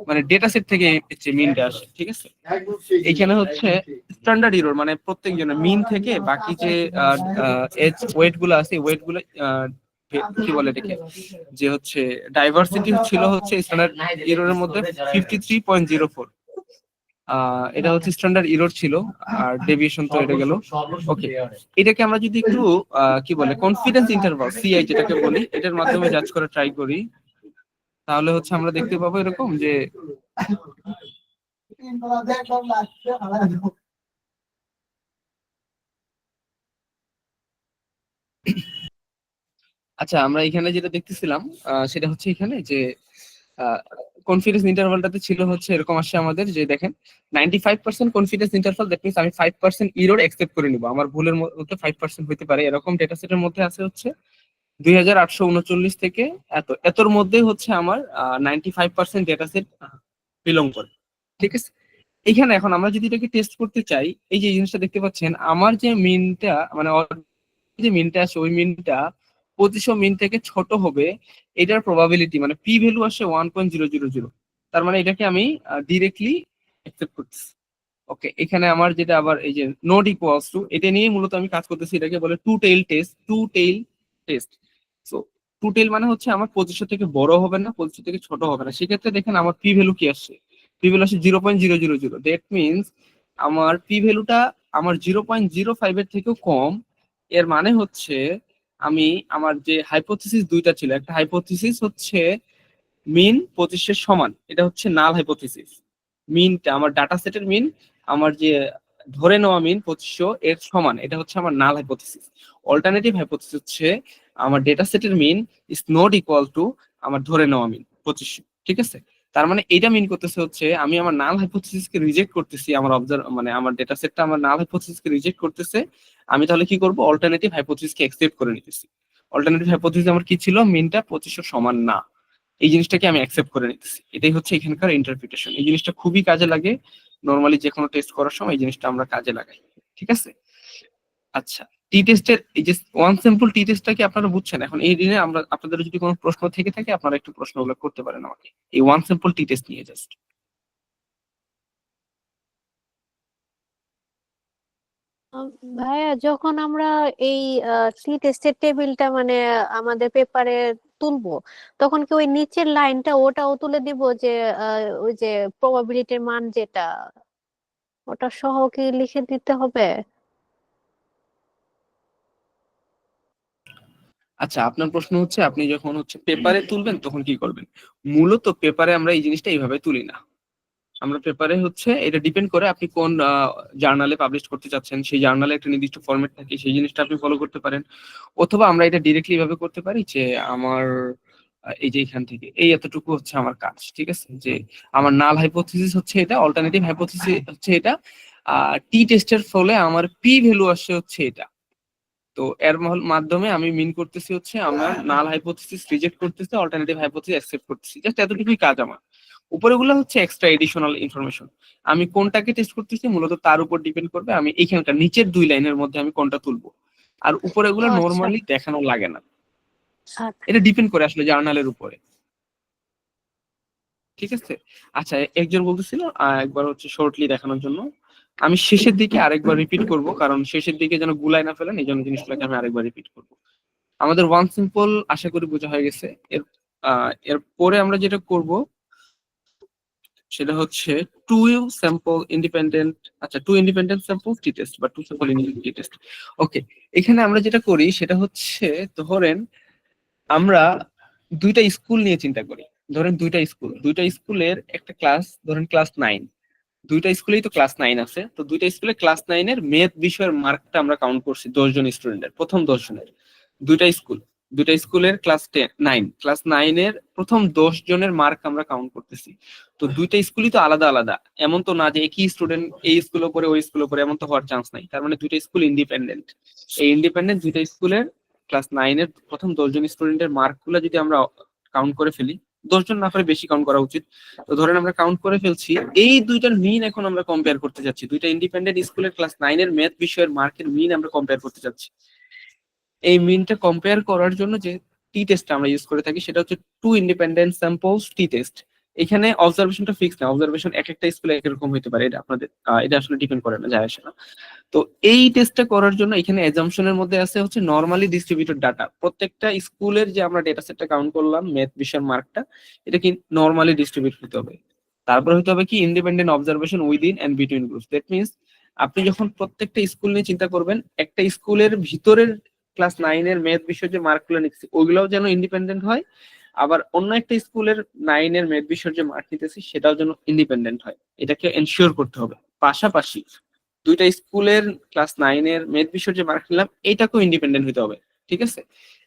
মানে ডেটা সেট থেকে হচ্ছে মিনটা আসে, ঠিক আছে। এখানে হচ্ছে স্ট্যান্ডার্ড ইরর, মানে প্রত্যেক জনের মিন থেকে বাকি যে এজ ওয়েট গুলো আছে, ওয়েট গুলো কি বলে এটাকে, যে হচ্ছে ডাইভার্সিটি ছিল হচ্ছে স্ট্যান্ডার্ড ইররের মধ্যে 53.04। এটা হচ্ছে স্ট্যান্ডার্ড ইরর ছিল, আর ডেভিয়েশন তো এটা গেল। ওকে, এটাকে আমরা যদি একটু কি বলে কনফিডেন্স ইন্টারভাল সিআই যেটাকে বলি, এটার মাধ্যমে জাজ করে ট্রাই করি, তাহলে হচ্ছে আমরা দেখতে পাবো এরকম যে আচ্ছা, আমরা এখানে যেটা দেখতেছিলাম সেটা হচ্ছে এখানে যে কনফিডেন্স ইন্টারভালটাতে ছিল হচ্ছে এরকম আসছে আমাদের, যে দেখেন 95% কনফিডেন্স ইন্টারভাল, দ্যাট মিন্স আমি 5% ইরর এক্সেপ্ট করে নিব, আমার ভুলের মধ্যে 5% হতে পারে, এরকম ডেটা সেটের মধ্যে আছে হচ্ছে 2839 থেকে এতর মধ্যে হচ্ছে আমার 95% ডেটা সেট বিলং করে, ঠিক আছে। এখানে এখন আমরা যদি এটাকে টেস্ট করতে চাই, এই যে জিনিসটা দেখতে পাচ্ছেন, আমার যে মিনটা মানে যে মিনটা আছে, ওই মিনটা 2500 মিন থেকে ছোট হবে, এটার প্রবাবিলিটি মানে পি ভ্যালু আসে 1.000। তার মানে এটাকে আমি ডিরেক্টলি অ্যাকসেপ্ট করতেছি। ওকে, এখানে আমার যেটা আবার এই যে নট ইকুয়ালস টু, এটা নিয়ে মূলত আমি কাজ করতেছি, এটাকে বলে two tail test. So two tail মানে হচ্ছে আমার 2500 থেকে বড় হবে না, 2500 থেকে ছোট হবে না। সেক্ষেত্রে দেখেন আমার পি ভ্যালু কি আসছে, পি ভ্যালু আসছে 0.000। দ্যাট মিনস আমার পি ভ্যালুটা আমার 0.05 এর থেকেও কম। এর মানে হচ্ছে আমি আমার যে হাইপোথিসিস দুইটা ছিল, একটা হাইপোথিসিস হচ্ছে মিন 2500 সমান, এটা হচ্ছে নাল হাইপোথিসিস। মিনটা আমার ডাটা সেটের মিন আমার যে ধরে নেওয়া মিন 2500 এর সমান, এটা হচ্ছে আমার নাল হাইপোথিসিস। অল্টারনেটিভ হাইপোথিসিস হচ্ছে আমার ডেটা সেটের mean is not equal to আমার ধরে নেওয়া মিন 2500, ঠিক আছে। তার মানে এটা মিন করতেছে হচ্ছে আমি আমার নাল হাইপোথিসিসকে রিজেক্ট করতেছি, আমার অবজার্ভ মানে আমার ডেটা সেটটা আমার নাল হাইপোথিসিসকে রিজেক্ট করতেছে। আমি তাহলে কি করব, অল্টারনেটিভ হাইপোথিসিসকে অ্যাকসেপ্ট করে নিতেছি। অল্টারনেটিভ হাইপোথিসিস আমার কি ছিল, মিনটা 2500 সমান না, এই জিনিসটাকে আমি অ্যাকসেপ্ট করে নিতেছি। এটাই হচ্ছে এখানকার ইন্টারপ্রিটেশন। এই জিনিসটা খুবই কাজে লাগে, নরমালি যে কোনো টেস্ট করার সময় এই জিনিসটা আমরা কাজে লাগাই, ঠিক আছে। আচ্ছা, টি টেস্টের এই যে ওয়ান স্যাম্পল টি টেস্টটা কি আপনারা বুঝছেন? এখন এই দিনে আমরা আপনাদের যদি কোনো প্রশ্ন থেকে থাকে, আপনারা একটু প্রশ্নগুলো করতে পারেন আমাকে এই ওয়ান স্যাম্পল টি টেস্ট নিয়ে জাস্ট। আম, ভাইয়া যখন আমরা এই টি টেস্টের টেবিলটা মানে আমাদের পেপারে তুলবো, তখন কি ওই নিচের লাইনটা ওটাও তুলে দিব, যে ওই যে প্রবাবিলিটির মান যেটা, ওটা সহ কি লিখে দিতে হবে? আচ্ছা, আপনার প্রশ্ন হচ্ছে আপনি যখন হচ্ছে পেপারে তুলবেন তখন কি করবেন। মূলত পেপারে আমরা এই জিনিসটা এইভাবে তুলি না। আমরা পেপারে হচ্ছে এটা ডিপেন্ড করে আপনি কোন জার্নালে পাবলিশ করতে চাচ্ছেন, সেই জার্নালে একটা নির্দিষ্ট ফরম্যাট থাকে, সেই জিনিসটা আপনি ফলো করতে পারেন। অথবা আমরা এটা ডিরেক্টলি ভাবে করতে পারি যে আমার এই যে এখান থেকে এই এতটুকু হচ্ছে আমার কাজ, ঠিক আছে? যে আমার নাল হাইপোথিসিস হচ্ছে এটা, অল্টারনেটিভ হাইপোথিসিস হচ্ছে এটা, টি টেস্টের ফলে আমার পি ভ্যালু আসছে হচ্ছে এটা। তো এর মাধ্যমে আমি মিন করতেছি হচ্ছে আমার নাল হাইপোথিসিস রিজেক্ট করতেছি, অল্টারনেটিভ হাইপোথিসিস অ্যাকসেপ্ট করতেছি, জাস্ট এতটুকুই কাজ আমার। উপরেগুলো হচ্ছে এক্সট্রা এডিশনাল ইনফরমেশন। আমি কোনটাকে টেস্ট করতেছি মূলত তার উপর ডিপেন্ড করবে আমি এইখানকার নিচের 2 লাইনের মধ্যে আমি কোনটা তুলবো। আর উপরেগুলো ও আচ্ছা নরমালি দেখানো লাগে না, আচ্ছা। এটা ডিপেন্ড করে আসলে জার্নালের উপরে, ঠিক আছে? আচ্ছা, একজন বলতেছিল একবার হচ্ছে শর্টলি দেখানোর জন্য, আমি শেষের দিকে আরেকবার রিপিট করব, কারণ শেষের দিকে যেন গুলাই না ফেলেন, এই জন্য জিনিসগুলোকে আমি আরেকবার রিপিট করব। আমাদের ওয়ান সিম্পল আশা করি বোঝা হয়ে গেছে। এরপরে আমরা যেটা করব সেটা হচ্ছে টু স্যাম্পল ইন্ডিপেন্ডেন্ট, আচ্ছা টু ইন্ডিপেন্ডেন্ট স্যাম্পল টি টেস্ট বা টু স্যাম্পল টি টেস্ট। ওকে, এখানে আমরা যেটা করি সেটা হচ্ছে, ধরেন আমরা দুইটা স্কুল নিয়ে চিন্তা করি। ধরেন দুইটা স্কুলের একটা ক্লাস, ধরেন ক্লাস 9, দুইটা স্কুলেই তো ক্লাস 9 আছে, তো দুইটা স্কুলে ক্লাস 9 এর ম্যাথ বিষয়ের মার্কটা আমরা কাউন্ট করছি 10 জন স্টুডেন্টের, প্রথম 10 জনের। দুইটা স্কুলের ক্লাস 9 এর প্রথম 10 জনের মার্ক আমরা কাউন্ট করতেছি। তো দুইটা স্কুলই তো আলাদা আলাদা, এমন তো না যে একই স্টুডেন্ট এই স্কুলে পড়ে ওই স্কুলে পড়ে, এমন তো হওয়ার চান্স নাই। তার মানে দুইটা স্কুল ইন্ডিপেন্ডেন্ট। এই ইন্ডিপেন্ডেন্ট দুইটা স্কুলের ক্লাস 9 এর প্রথম 10 জন স্টুডেন্টের মার্কগুলো যদি আমরা কাউন্ট করে ফেলি, 10 জন না করে বেশি কাউন্ট করা উচিত, তো ধরেন আমরা কাউন্ট করে ফেলছি, এই দুইটার মিন এখন আমরা কম্পেয়ার করতে যাচ্ছি। দুইটা ইন্ডিপেন্ডেন্ট স্কুলের ক্লাস 9 এর ম্যাথ বিষয়ের মার্কের মিন আমরা কম্পেয়ার করতে যাচ্ছি। এই মিনটা কম্পেয়ার করার জন্য যে টি টেস্টটা আমরা ইউজ করে থাকি সেটা হচ্ছে টু ইন্ডিপেন্ডেন্ট স্যাম্পলস টি টেস্ট। এখানে অবজারভেশনটা ফিক্স না, অবজারভেশন এক একটা স্কুলে একরকম হতে পারে, এটা আপনাদের এটা আসলে ডিপেন্ড করে না, যায় আসে না। তো এই টেস্টটা করার জন্য এখানে অ্যাজাম্পশনের মধ্যে আছে হচ্ছে নরমালি ডিস্ট্রিবিউটেড ডাটা। প্রত্যেকটা স্কুলের যে আমরা ডেটা সেটটা কাউন্ট করলাম ম্যাথ বিষয়ের মার্কটা, এটা কি নরমালি ডিস্ট্রিবিউট হতে হবে। তারপর হতে হবে কি independent observation within and between groups. That means আপনি যখন প্রত্যেকটা স্কুল নিয়ে চিন্তা করবেন, একটা স্কুলের ভিতরের ক্লাস 9 এর ম্যাথ বিষয়ের যে মার্কগুলো নিচ্ছি ওইগুলোও যেন ইন্ডিপেন্ডেন্ট হয়, আবার অন্য একটা স্কুলের 9 এর ম্যাথ বিষয়ের যে মার্ক নিতেছি সেটাও যেন ইন্ডিপেন্ডেন্ট হয়, এটাকে এনশিওর করতে হবে। পাশাপাশি দুইটা স্কুলের ক্লাস 9 এর ম্যাথ বিষয়ের যে মার্ক নিলাম এটাকেও ইন্ডিপেন্ডেন্ট হতে হবে, ঠিক আছে?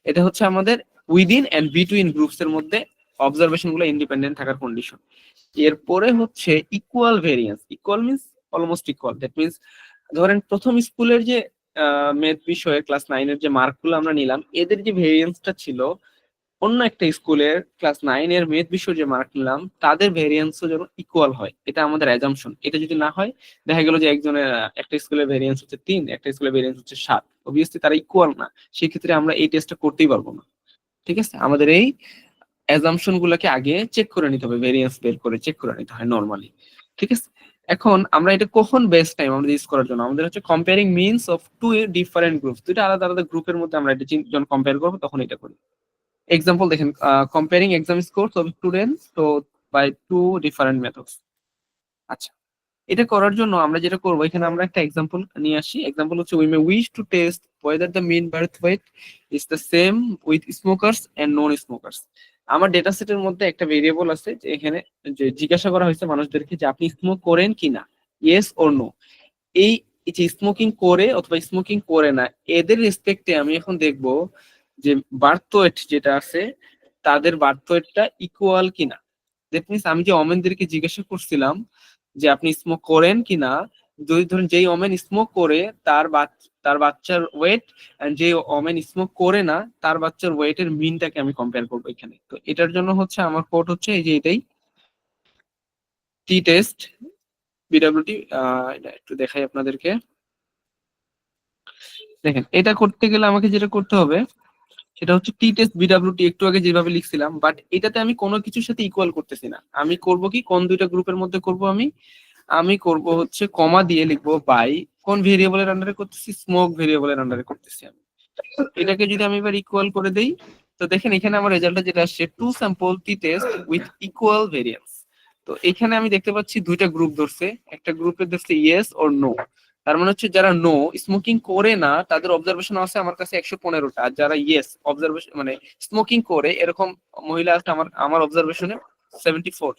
এটা হচ্ছে আমাদের উইদিন এন্ড বিটুইন গ্রুপস এর মধ্যে অবজারভেশন গুলো ইন্ডিপেন্ডেন্ট থাকার কন্ডিশন। এরপরে হচ্ছে equal variance. Equal means almost equal. That means ধরেন প্রথম স্কুলের যে ম্যাথ বিষয়ে ক্লাস 9 এর যে মার্কগুলো আমরা নিলাম, এদের যে ভেরিয়েন্সটা ছিল অন্য একটা স্কুলের ক্লাস 9 এর ম্যাথ বিষয়ে যে মার্ক নিলাম তাদের ভেরিয়েন্সও যেন ইকুয়াল হয়, এটা আমাদের অ্যাজাম্পশন। এটা যদি না হয়, দেখা গেল যে একজনের একটা স্কুলের ভেরিয়েন্স হচ্ছে 3, একটা স্কুলের ভেরিয়েন্স হচ্ছে 7, অবভিয়াসলি তারা ইকুয়াল না, সেক্ষেত্রে আমরা এই টেস্টটা করতেই পারবো না, ঠিক আছে? আমাদের এই অ্যাজাম্পশন গুলাকে আগে চেক করে নিতে হবে, ভেরিয়েন্স বের করে চেক করে নিতে হয় নরমালি, ঠিক আছে? এখন আমরা এটা কখন বেস্ট টাইম আমাদের ইউজ করার জন্য, আমাদের হচ্ছে comparing means of two different groups. দুইটা আলাদা আলাদা গ্রুপের মধ্যে আমরা এটা যখন কম্পেয়ার করবো তখন এটা করি। এক্সাম্পল দেখেন, comparing exam scores of students তো বাই টু ডিফারেন্ট মেথডস। আচ্ছা, এটা করার জন্য আমরা যেটা করবো, এখানে আমরা একটা এক্সাম্পল নিয়ে আসি। এক্সাম্পল হচ্ছে we may wish to test whether the mean birth weight is the same with smokers and non smokers. আমার ডেটা সেটের মধ্যে একটা ভেরিয়েবল আছে যে এখানে যে জিজ্ঞাসা করা হয়েছে মানুষদেরকে যে আপনি স্মোক করেন কিনা, ইয়েস অর নো। এই যে স্মোকিং করে অথবা স্মোকিং করে না এদের রেসপেক্টে আমি এখন দেখব যে বার্থ ওয়েট যেটা আছে তাদের বার্থ ওয়েটটা ইকুয়াল কিনা। দ্যাট মিনস আমি যে ওমেনদেরকে জিজ্ঞাসা করছিলাম যে আপনি স্মোক করেন কিনা, যদি ধরেন যেই ওমেন স্মোক করে তার বাচ্চার ওয়েট এন্ড যে ওমেন স্মোক করে না তার বাচ্চার ওয়েটের মিনটাকে আমি কম্পেয়ার করবো এখানে। তো এটার জন্য হচ্ছে আমার কোড হচ্ছে এই যে এটাই টি টেস্ট বিডব্লিউটি। এটা একটু দেখাই আপনাদেরকে। দেখেন, এটা করতে গেলে আমাকে যেটা করতে হবে সেটা হচ্ছে টি টেস্ট বিডব্লিউটি, একটু আগে যেভাবে লিখছিলাম, বাট এটাতে আমি কোনো কিছুর সাথে ইকুয়াল করতেছি না। আমি করব কি, কোন দুইটা গ্রুপের মধ্যে করব, আমি করব হচ্ছে কমা দিয়ে লিখবো বাই কোন ভেরিয়েবলের আন্ডারে করতেছি, স্মোক ভেরিয়েবলের আন্ডারে করতেছি আমি। এটাকে যদি আমি এবার ইকুয়াল করে দেই, তো দেখেন এখানে আমার রেজাল্টটা যেটা আসছে two sample T test with equal variance. তো এখানে আমি দেখতে পাচ্ছি দুইটা গ্রুপ ধরছে, একটা গ্রুপে ধরছে ইয়েস অর নো। তার মানে হচ্ছে যারা নো স্মোকিং করে না তাদের অবজারভেশন আছে আমার কাছে 115টা, আর যারা ইয়েস অবজারভেশন মানে স্মোকিং করে এরকম মহিলা আছে আমার অবজারভেশনে 74।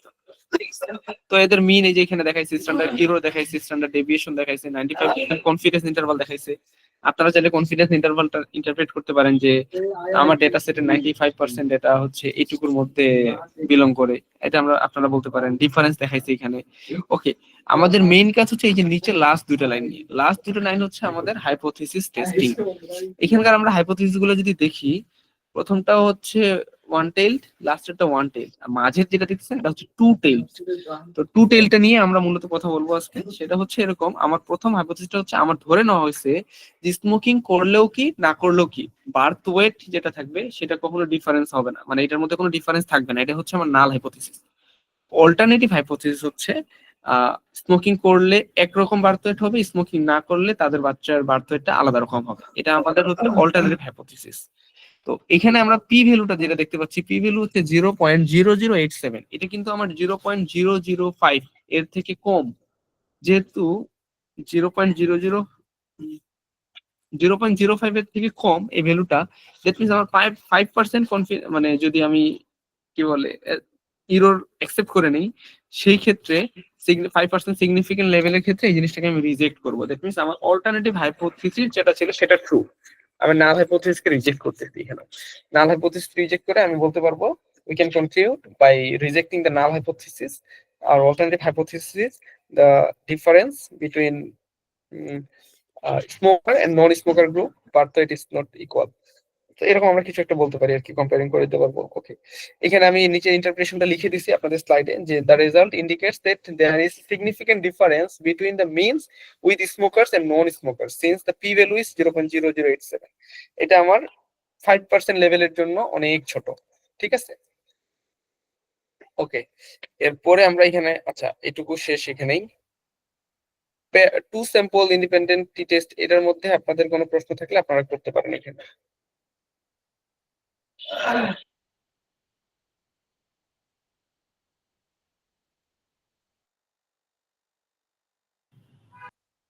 তো এদের মিন এই যে এখানে দেখাইছে, স্ট্যান্ডার্ড এরর দেখাইছে, স্ট্যান্ডার্ড ডেভিয়েশন দেখাইছে, 95% কনফিডেন্স ইন্টারভাল দেখাইছে। আপনারা চাইলে কনফিডেন্স ইন্টারভালটা ইন্টারপ্রেট করতে পারেন যে আমার ডেটা সেটের 95% ডেটা হচ্ছে এইটুকুর মধ্যে বিলং করে, এটা আপনারা বলতে পারেন। ডিফারেন্স দেখাইছে এখানে। ওকে, আমাদের মেইন কাজ হচ্ছে এই যে নিচে লাস্ট দুটো লাইন নিয়ে। লাস্ট দুটো লাইন হচ্ছে আমাদের হাইপোথিসিস টেস্টিং। এখানকার আমরা হাইপোথিসিস গুলো যদি দেখি, প্রথমটা হচ্ছে ওয়ান টেইলড, লাস্টেরটা ওয়ান টেইল, আর মাঝের যেটা দেখছেন এটা হচ্ছে টু টেইলড। তো টু টেইলটা নিয়ে আমরা মূলত কথা বলবো আজকে। সেটা হচ্ছে এরকম, আমার প্রথম হাইপোথিসিসটা হচ্ছে আমার ধরে নেওয়া হয়েছে যে স্মোকিং করলেও কি না করলেও কি বার্থ ওয়েট যেটা থাকবে সেটা কখনো ডিফারেন্স হবে না, মানে এটার মধ্যে কোনো ডিফারেন্স থাকবে না। এটা হচ্ছে আমার নাল হাইপোথিসিস। অল্টারনেটিভ হাইপোথিসিস হচ্ছে স্মোকিং করলে একরকম বার্থ ওয়েট হবে, স্মোকিং না করলে তাদের বাচ্চার বার্থ ওয়েটটা আলাদা রকম হবে। এটা আমাদের হচ্ছে অল্টারনেটিভ হাইপোথিসিস। তো এখানে আমরা পি ভ্যালুটা যেটা দেখতে পাচ্ছি, পি ভ্যালু হচ্ছে 0.0087। এটা কিন্তু আমার 0.005 এর থেকে কম। যেহেতু 0.005 এর থেকে কম এই ভ্যালুটা, দ্যাট মিনস আমার 5% মানে যদি আমি কি বলে ইরোর অ্যাকসেপ্ট করে নেই, সেই ক্ষেত্রে 5% সিগনিফিকেন্ট লেভেলের ক্ষেত্রে এই জিনিসটাকে আমি রিজেক্ট করবো। দ্যাট মিনস আমার অল্টারনেটিভ হাইপোথিসিস যেটা ছিল সেটা ট্রু। আমি নাল হাইপোথিসিসকে রিজেক্ট করতেছি এখানে। নাল হাইপোথিসিস রিজেক্ট করে আমি বলতে পারবো we can conclude by rejecting the null hypothesis or alternative hypothesis the difference between smoker and non-smoker group birth rate is not equal. তো এরকম আমরা কিছু একটা বলতে পারি আর কি, কম্পেয়ারিং করে দিতে পারবো। ওকে, এখানে আমি নিচে ইন্টারপ্রিটেশনটা লিখে দিছি আপনাদের স্লাইডে, যে the result indicates that there is significant difference between the means with smokers and non smokers since the p value is 0.0087। এটা আমার 5% লেভেলের জন্য অনেক ছোট, ঠিক আছে। ওকে, এরপরে আমরা এখানে, আচ্ছা এটুকু শেষ এখানেই। টু স্যাম্পল ইন্ডিপেন্ডেন্ট টি টেস্ট, এটার মধ্যে আপনাদের কোনো প্রশ্ন থাকলে আপনারা করতে পারেন এখানে।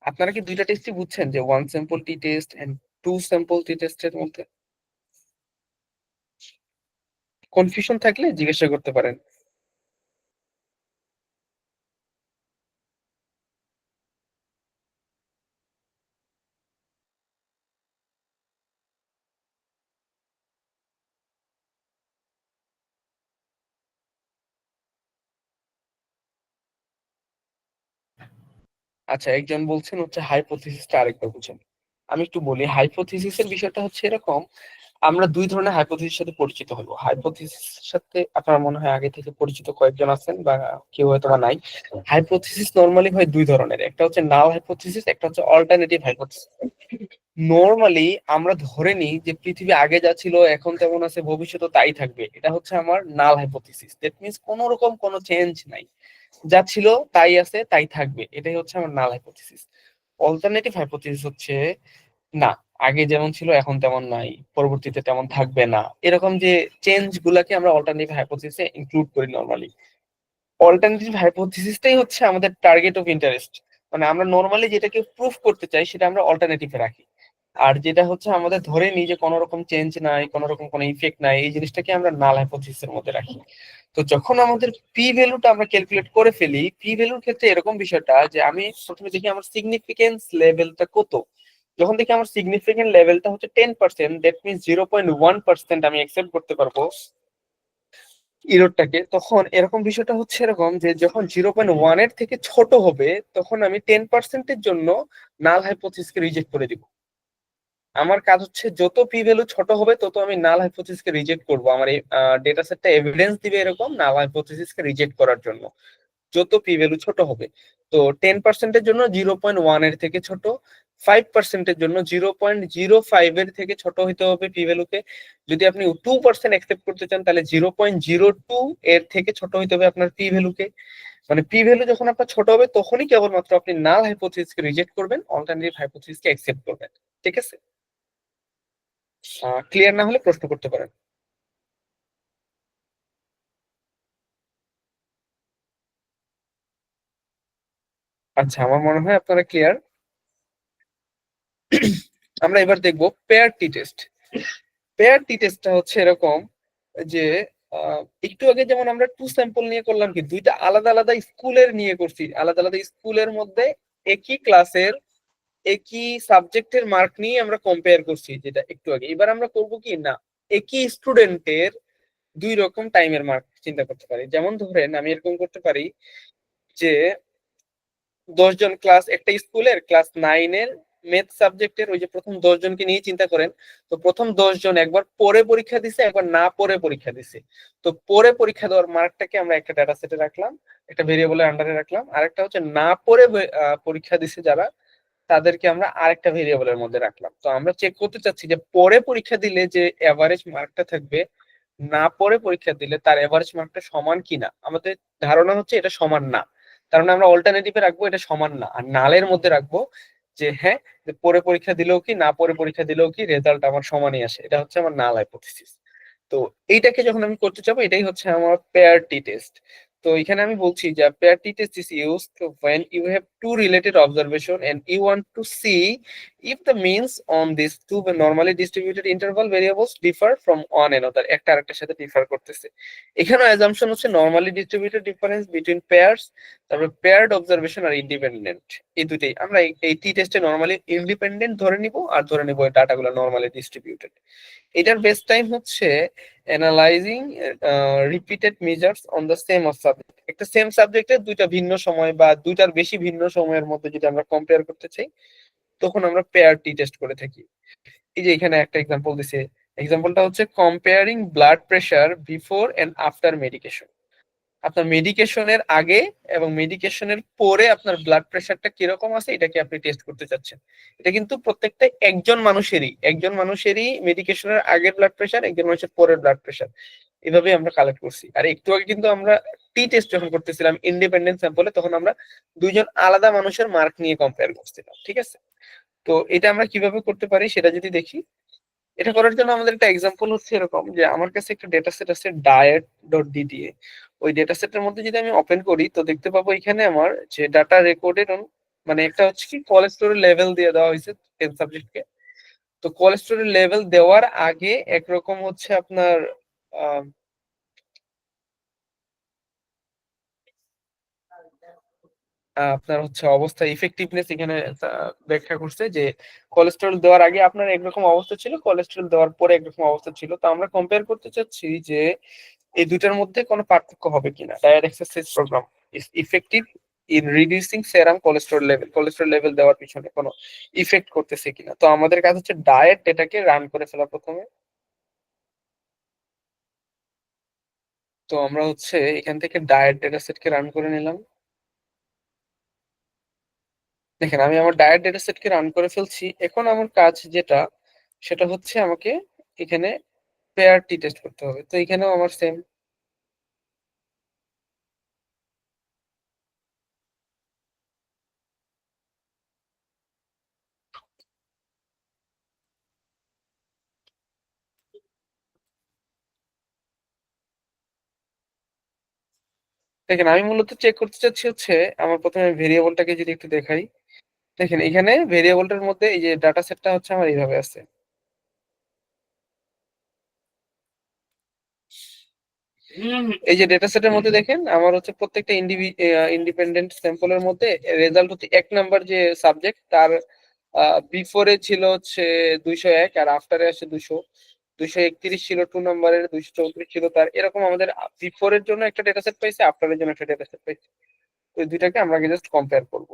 আপনারা কি দুইটা টেস্টই বুঝছেন, যে one sample T test and two sample T টেস্টের মধ্যে? কনফিউশন থাকলে জিজ্ঞাসা করতে পারেন। আচ্ছা, একজন বলছেন হচ্ছে হাইপোথিসিসটা আরেকবার বুঝেন। আমি একটু বলি, হাইপোথিসিসের বিষয়টা হচ্ছে এরকম, আমরা দুই ধরনের হাইপোথিসিসের সাথে পরিচিত হব। হাইপোথিসিসের সাথে আপনার মনে হয় আগে থেকে পরিচিত কয়েকজন আছেন বা কেউ হয়তো বা নাই। হাইপোথিসিস নরমালি হয় দুই ধরনের, একটা হচ্ছে নাল হাইপোথিসিস, একটা হচ্ছে অল্টারনেটিভ হাইপোথিসিস। নরমালি আমরা ধরে নিই যে পৃথিবী আগে যা ছিল এখন তেমন আছে, ভবিষ্যতে তাই থাকবে। এটা হচ্ছে আমার নাল হাইপোথিসিস। দ্যাট মিন্স কোনো রকম কোনো চেঞ্জ নাই, যা ছিল তাই আছে তাই থাকবে, এটাই হচ্ছে আমার নাল হাইপোথিসিস। অল্টারনেটিভ হাইপোথিসিস হচ্ছে না, আগে যেমন ছিল এখন তেমন নাই, পরবর্তীতে তেমন থাকবে না, এরকম যে চেঞ্জ গুলাকে আমরা অল্টারনেটিভ হাইপোথিসিসে ইনক্লুড করি নরমালি। অল্টারনেটিভ হাইপোথিসিসটাই হচ্ছে আমাদের টার্গেট অফ ইন্টারেস্ট, মানে আমরা নরমালি যেটাকে প্রুফ করতে চাই সেটা আমরা অল্টারনেটিভে রাখি। আর যেটা হচ্ছে আমাদের ধরে নিই যে কোনো রকম চেঞ্জ নাই, কোনো রকম কোনো ইফেক্ট নাই, এই জিনিসটাকে আমরা নাল হাইপোথিসিসের মধ্যে রাখি। তো যখন আমাদের পি ভ্যালুটা আমরা ক্যালকুলেট করে ফেলি, পি ভ্যালুর ক্ষেত্রে এরকম বিষয়টা যে আমি প্রথমে দেখি আমার সিগনিফিকেন্স লেভেলটা কত। যখন দেখি আমার সিগনিফিকেন্ট লেভেলটা হচ্ছে 10%, দ্যাট মিনস 0.1% আমি অ্যাকসেপ্ট করতে পারবো ইরোরটাকে, তখন এরকম বিষয়টা হচ্ছে এরকম যে যখন 0.1 এর থেকে ছোট হবে তখন আমি 10%-এর জন্য নাল হাইপোথিসিসকে রিজেক্ট করে দিব। আমার কাজ হচ্ছে যত পি ভ্যালু ছোট হবে তত আমি নাল হাইপোথিসিসকে রিজেক্ট করব। আমার এই ডেটা সেটটা এভিডেন্স দিবে এরকম নাল হাইপোথিসিসকে রিজেক্ট করার জন্য যত পি ভ্যালু ছোট হবে। তো 10%-এর জন্য 0.1 এর থেকে ছোট, 5%-এর জন্য 0.05 এর থেকে ছোট হইতে হবে পি ভ্যালুকে। যদি আপনি 2% অ্যাকসেপ্ট করতে চান তাহলে 0.02 এর থেকে ছোট হইতে হবে আপনার পি ভ্যালুকে। মানে পি ভ্যালু যখন আপনার ছোট হবে তখনই কেবলমাত্র আপনি নাল হাইপোথিসিসকে রিজেক্ট করবেন, অল্টারনেটিভ হাইপোথিসিসকে অ্যাকসেপ্ট করবেন। ঠিক আছে, ক্লিয়ার না হলে প্রশ্ন করতে পারেন। আচ্ছা, আমার মনে হয় আপনারা ক্লিয়ার। আমরা এবার দেখবো পেয়ার টি টেস্ট। পেয়ার টি টেস্টটা হচ্ছে এরকম যে একটু আগে যেমন আমরা টু স্যাম্পল নিয়ে করলাম, কি দুইটা আলাদা আলাদা স্কুলের নিয়ে করছি, আলাদা আলাদা স্কুলের মধ্যে একই ক্লাসের একই সাবজেক্টের মার্ক নিয়ে আমরা কম্পেয়ার করছি যেটা একটু আগে। এবার আমরা করব কি না, একই স্টুডেন্টের দুই রকম টাইমের মার্ক চিন্তা করতে পারি। যেমন ধরেন আমি এরকম করতে পারি যে 10 জন একটা স্কুলের ক্লাস 9-এর ম্যাথ সাবজেক্টের ওই যে প্রথম 10 জনকে নিয়ে চিন্তা করেন। তো প্রথম 10 জন একবার পরে পরীক্ষা দিছে, একবার না পরে পরীক্ষা দিছে। তো পরে পরীক্ষা দেওয়ার মার্কটাকে আমরা একটা ডাটা সেটে রাখলাম, একটা ভেরিয়েবলের আন্ডারে রাখলাম। আরেকটা হচ্ছে না পরে পরীক্ষা দিছে যারা, তাদেরকে আমরা আরেকটা ভেরিয়েবলের মধ্যে রাখলাম। তো আমরা চেক করতে চাচ্ছি যে পরে পরীক্ষা দিলে যে এভারেজ মার্কটা থাকবে, না পরে পরীক্ষা দিলে তার এভারেজ মার্কটা সমান কিনা। আমাদের ধারণা হচ্ছে এটা সমান না, তার মানে আমরা অল্টারনেটিভে রাখবো এটা সমান না, আর নালের মধ্যে রাখবো যে হ্যাঁ, যে পরে পরীক্ষা দিলেও কি না পরে পরীক্ষা দিলেও কি রেজাল্ট আমার সমানই আসে। এটা হচ্ছে আমার নাল হাইপোথিসিস। তো এইটাকে যখন আমি করতে যাবো, এটাই হচ্ছে আমার পেয়ার টি টেস্ট। তো এখানে আমি বলছি যে pair T test is used when you have two related observation and you want to see if the means on these two normally distributed interval variables differ from one another, একটা আরেকটার সাথে differ করতেছে। এখানে assumption হচ্ছে normally distributed difference between pairs, তারপরে paired observation আর independent. এই দুটেই আমরা এই টি টেস্টে নরমালি ইন্ডিপেন্ডেন্ট ধরে নিব, আর ধরে নিব এই ডাটাগুলো নরমালি ডিস্ট্রিবিউটেড। এটার বেস্ট টাইম হচ্ছে analysing repeated measures on the same of subject. একটা সেম সাবজেক্টের দুইটা ভিন্ন সময় বা দুইটার বেশি ভিন্ন সময়ের মধ্যে যদি আমরা কম্পেয়ার করতে চাই, তখন আমরা পেয়ার টি টেস্ট করে থাকি। এই যে এখানে একটা এক্সাম্পল দিছে, এক্সাম্পলটা হচ্ছে comparing blood pressure before and after medication. আপনার মেডিকেশনের আগে এবং মেডিকেশনের পরে আপনার ব্লাড প্রেশারটা কিরকম আছে এটাকে আপনি টেস্ট করতে চাচ্ছেন। এটা কিন্তু প্রত্যেকটা একজন মানুষেরই মেডিকেশনের আগের ব্লাড প্রেশার, একজন মানুষের পরের ব্লাড প্রেশার, এভাবে আমরা কালেক্ট করছি। আর একটু আগে কিন্তু আমরা টি টেস্ট যখন করতেছিলাম ইন্ডিপেন্ডেন্ট স্যাম্পলে, তখন আমরা দুইজন আলাদা মানুষের মার্ক নিয়ে কম্পেয়ার করছিলাম। ঠিক আছে, তো এটা আমরা কিভাবে করতে পারি সেটা যদি দেখি, এটা করার জন্য আমাদের একটা এক্সাম্পল হচ্ছে এরকম যে আমার কাছে একটা ডেটা সেট আছে diet.dda। ওই ডেটা সেটের মধ্যে যদি আমি ওপেন করি তো দেখতে পাবো এখানে আমার যে ডাটা রেকর্ডেড অন, মানে একটা হচ্ছে কি কোলেস্টেরল লেভেল দিয়ে দেওয়া হয়েছে 10 সাবজেক্টকে। তো কোলেস্টেরল লেভেল দেওয়ার আগে একরকম হচ্ছে আপনার আপনার হচ্ছে অবস্থা ইফেক্টিভনেস এখানে ব্যাখ্যা করছে যে কোলেস্টেরল দেওয়ার আগে আপনার একরকম অবস্থা ছিল, কোলেস্টেরল দেওয়ার পরে একরকম অবস্থা ছিল। তো আমরা কম্পেয়ার করতে চাচ্ছি যে এই দুইটার মধ্যে কোনো পার্থক্য হবে কিনা। Diet exercise programme is effective in reducing serum cholesterol level দেওয়ার পিছনে কোনো ইফেক্ট করতেছে কিনা। তো আমাদের কাজ হচ্ছে ডায়েট এটাকে রান করে ফেলা প্রথমে। তো আমরা হচ্ছে এখান থেকে ডায়েট ডেটা সেটকে রান করে নিলাম। দেখেন আমি আমার ডায়েট ডেটা সেটকে রান করে ফেলছি। এখন আমার কাজ যেটা, সেটা হচ্ছে আমাকে এখানে পেয়ার টি টেস্ট করতে হবে। তো এখানেও আমার সেম, দেখেন আমি মূলত চেক করতে চাচ্ছি হচ্ছে আমার প্রথমে ভেরিয়েবলটাকে যদি একটু দেখাই। দেখেন এখানে ভেরিয়েবলটার মধ্যে এই যে ডাটা সেটটা হচ্ছে আমার এইভাবে আছে। এই যে ডেটা সেটের মধ্যে দেখেন আমার হচ্ছে প্রত্যেকটা ইন্ডিপেন্ডেন্ট স্যাম্পলের মধ্যে রেজাল্ট হচ্ছে 1 নাম্বার যে সাবজেক্ট তার বিফোরে ছিল হচ্ছে 201, আর আফটারে আসে 231 ছিল 2 নাম্বারের, 234 ছিল তার। এরকম আমাদের বিফোরের জন্য একটা ডেটা সেট পাইছে, আফটারের জন্য একটা ডেটা সেট পাইছে। ওই দুইটাকে আমরা জাস্ট কম্পেয়ার করব।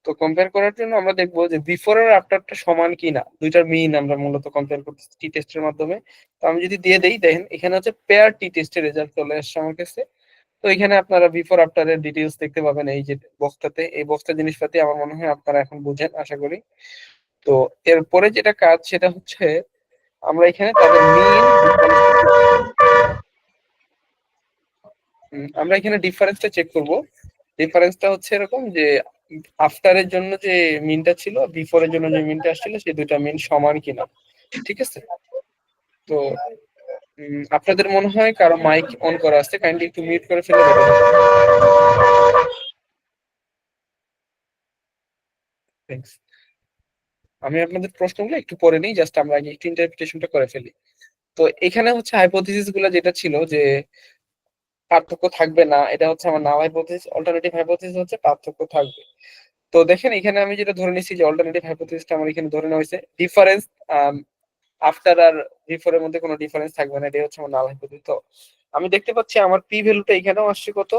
তো কম্পেয়ার করার জন্য আমরা দেখবো যে বিফোর আর আফটারটা সমান কিনা, দুইটার মিন আমরা মূলত কম্পেয়ার করতেছি টি টেস্টের মাধ্যমে। তো আমি যদি দিয়ে দেই, দেখেন এখানে হচ্ছে পেয়ার টি টেস্টের রেজাল্ট চলে আসছে আমার কাছে। তো এখানে আপনারা বিফোর আফটারের ডিটেইলস দেখতে পাবেন এই যে বক্সটাতে। এই বক্সটা জিনিসপাতি আমার মনে হয় আপনারা এখন বুঝেন আশা করি। তো এরপরে যেটা কাজ সেটা হচ্ছে আমরা এখানে তাদের মিন, আমরা এখানে ডিফারেন্সটা চেক করব। ডিফারেন্সটা হচ্ছে এরকম যে আফটারের জন্য যে মিনটা ছিল, বিফোরের জন্য যে মিনটা আসছিল, সেই দুইটা মিন সমান কিনা। ঠিক আছে, তো আপনাদের মনে হয় কারো মাইক অন করা আছে, কাইন্ডলি একটু মিউট করে ফেলে দেবেন। থ্যাঙ্কস। আমি আপনাদের প্রশ্নগুলো একটু পরে নিই, জাস্ট আমরা আগে একটু ইন্টারপ্রিটেশনটা করে ফেলি। তো এখানে হচ্ছে হাইপোথিসিস গুলো যেটা ছিল যে পার্থক্য থাকবে না, এটা হচ্ছে আমার নাল হাইপোথিসিস। অল্টারনেটিভ হাইপোথিসিস হচ্ছে পার্থক্য থাকবে। তো দেখেন এখানে আমি যেটা ধরে নিচ্ছি যে অল্টারনেটিভ হাইপোথিসিসটা আমার এখানে ধরে নেওয়া হয়েছে ডিফারেন্স আফটার আর বিফোর এর মধ্যে কোনো ডিফারেন্স থাকবে না, এটা হচ্ছে আমার নাল হাইপোথিসিস। তো আমি দেখতে পাচ্ছি আমার পি ভ্যালুটা এখানেও আসছে কত,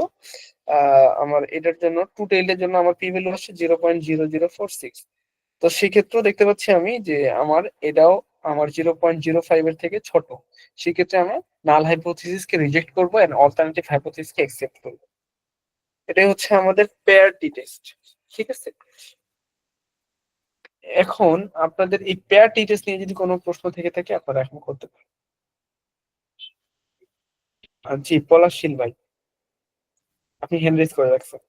আমার এটার জন্য টু টেইলের জন্য আমার পি ভ্যালু আসছে 0.0046। তো সেক্ষেত্রেও দেখতে পাচ্ছি আমি যে আমার এটাও আমার 0.05 এর থেকে ছোট। সেক্ষেত্রে আমরা নাল হাইপোথিসিসকে রিজেক্ট করবো এন্ড অল্টারনেটিভ হাইপোথিসিসকে অ্যাকসেপ্ট করবো। এটাই হচ্ছে আমাদের পেয়ার টি টেস্ট। ঠিক আছে, এখন আপনাদের এই পেয়ার টি টেস্ট নিয়ে যদি কোনো প্রশ্ন থেকে থাকে আপনারা এখন করতে পারেন। জি পলাশীল ভাই, আপনি হ্যান্ড রেজ করে রাখছেন।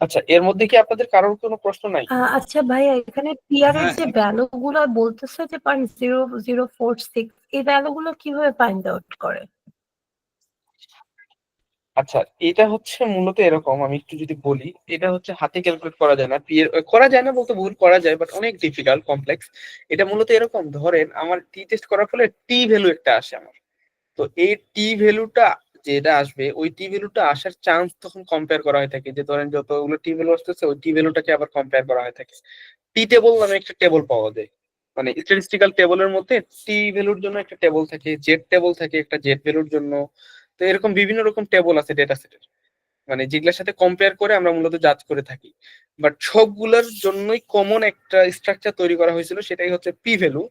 আচ্ছা, এর মধ্যে কি আপনাদের কারোর কোনো প্রশ্ন নাই? আচ্ছা ভাইয়া, এখানে পিআর এর হ্যাঁ যে ভ্যালু গুলো বলতেছে যে 0.0046, এই ভ্যালু গুলো কিভাবে ফাইন্ড আউট করে? আচ্ছা, এটা হচ্ছে মূলত এরকম, আমি একটু যদি বলি, এটা হচ্ছে হাতে ক্যালকুলেট করা যায় না, করা যায় না বলতে ভুল, করা যায় বাট অনেক ডিফিকাল্ট কমপ্লেক্স। এটা মূলত এরকম, ধরেন আমার টি টেস্ট করার ফলে টি ভ্যালু একটা আসে আমার। তো এই টি ভ্যালুটা যেটা আসবে, ওই টি ভ্যালুটা আসার চান্স তখন কম্পেয়ার করা হয়ে থাকে, যে ধরেন যতগুলো টি ভ্যালু আসতেছে ওই টি ভ্যালুটাকে আবার কম্পেয়ার করা হয়ে থাকে। টি টেবল নামে একটা টেবল পাওয়া যায়, মানে স্ট্যাটিস্টিক্যাল টেবলের মধ্যে টি ভ্যালুর জন্য একটা টেবল থাকে, জেড টেবল থাকে একটা জেড ভ্যালুর জন্য। তো এরকম বিভিন্ন রকম টেবল আছে ডেটা সেটের, মানে যেগুলোর সাথে কম্পেয়ার করে আমরা মূলত জাজ করে থাকি। বাট সবগুলোর জন্যই কমন একটা স্ট্রাকচার তৈরি করা হয়েছিল, সেটাই হচ্ছে পি ভ্যালু।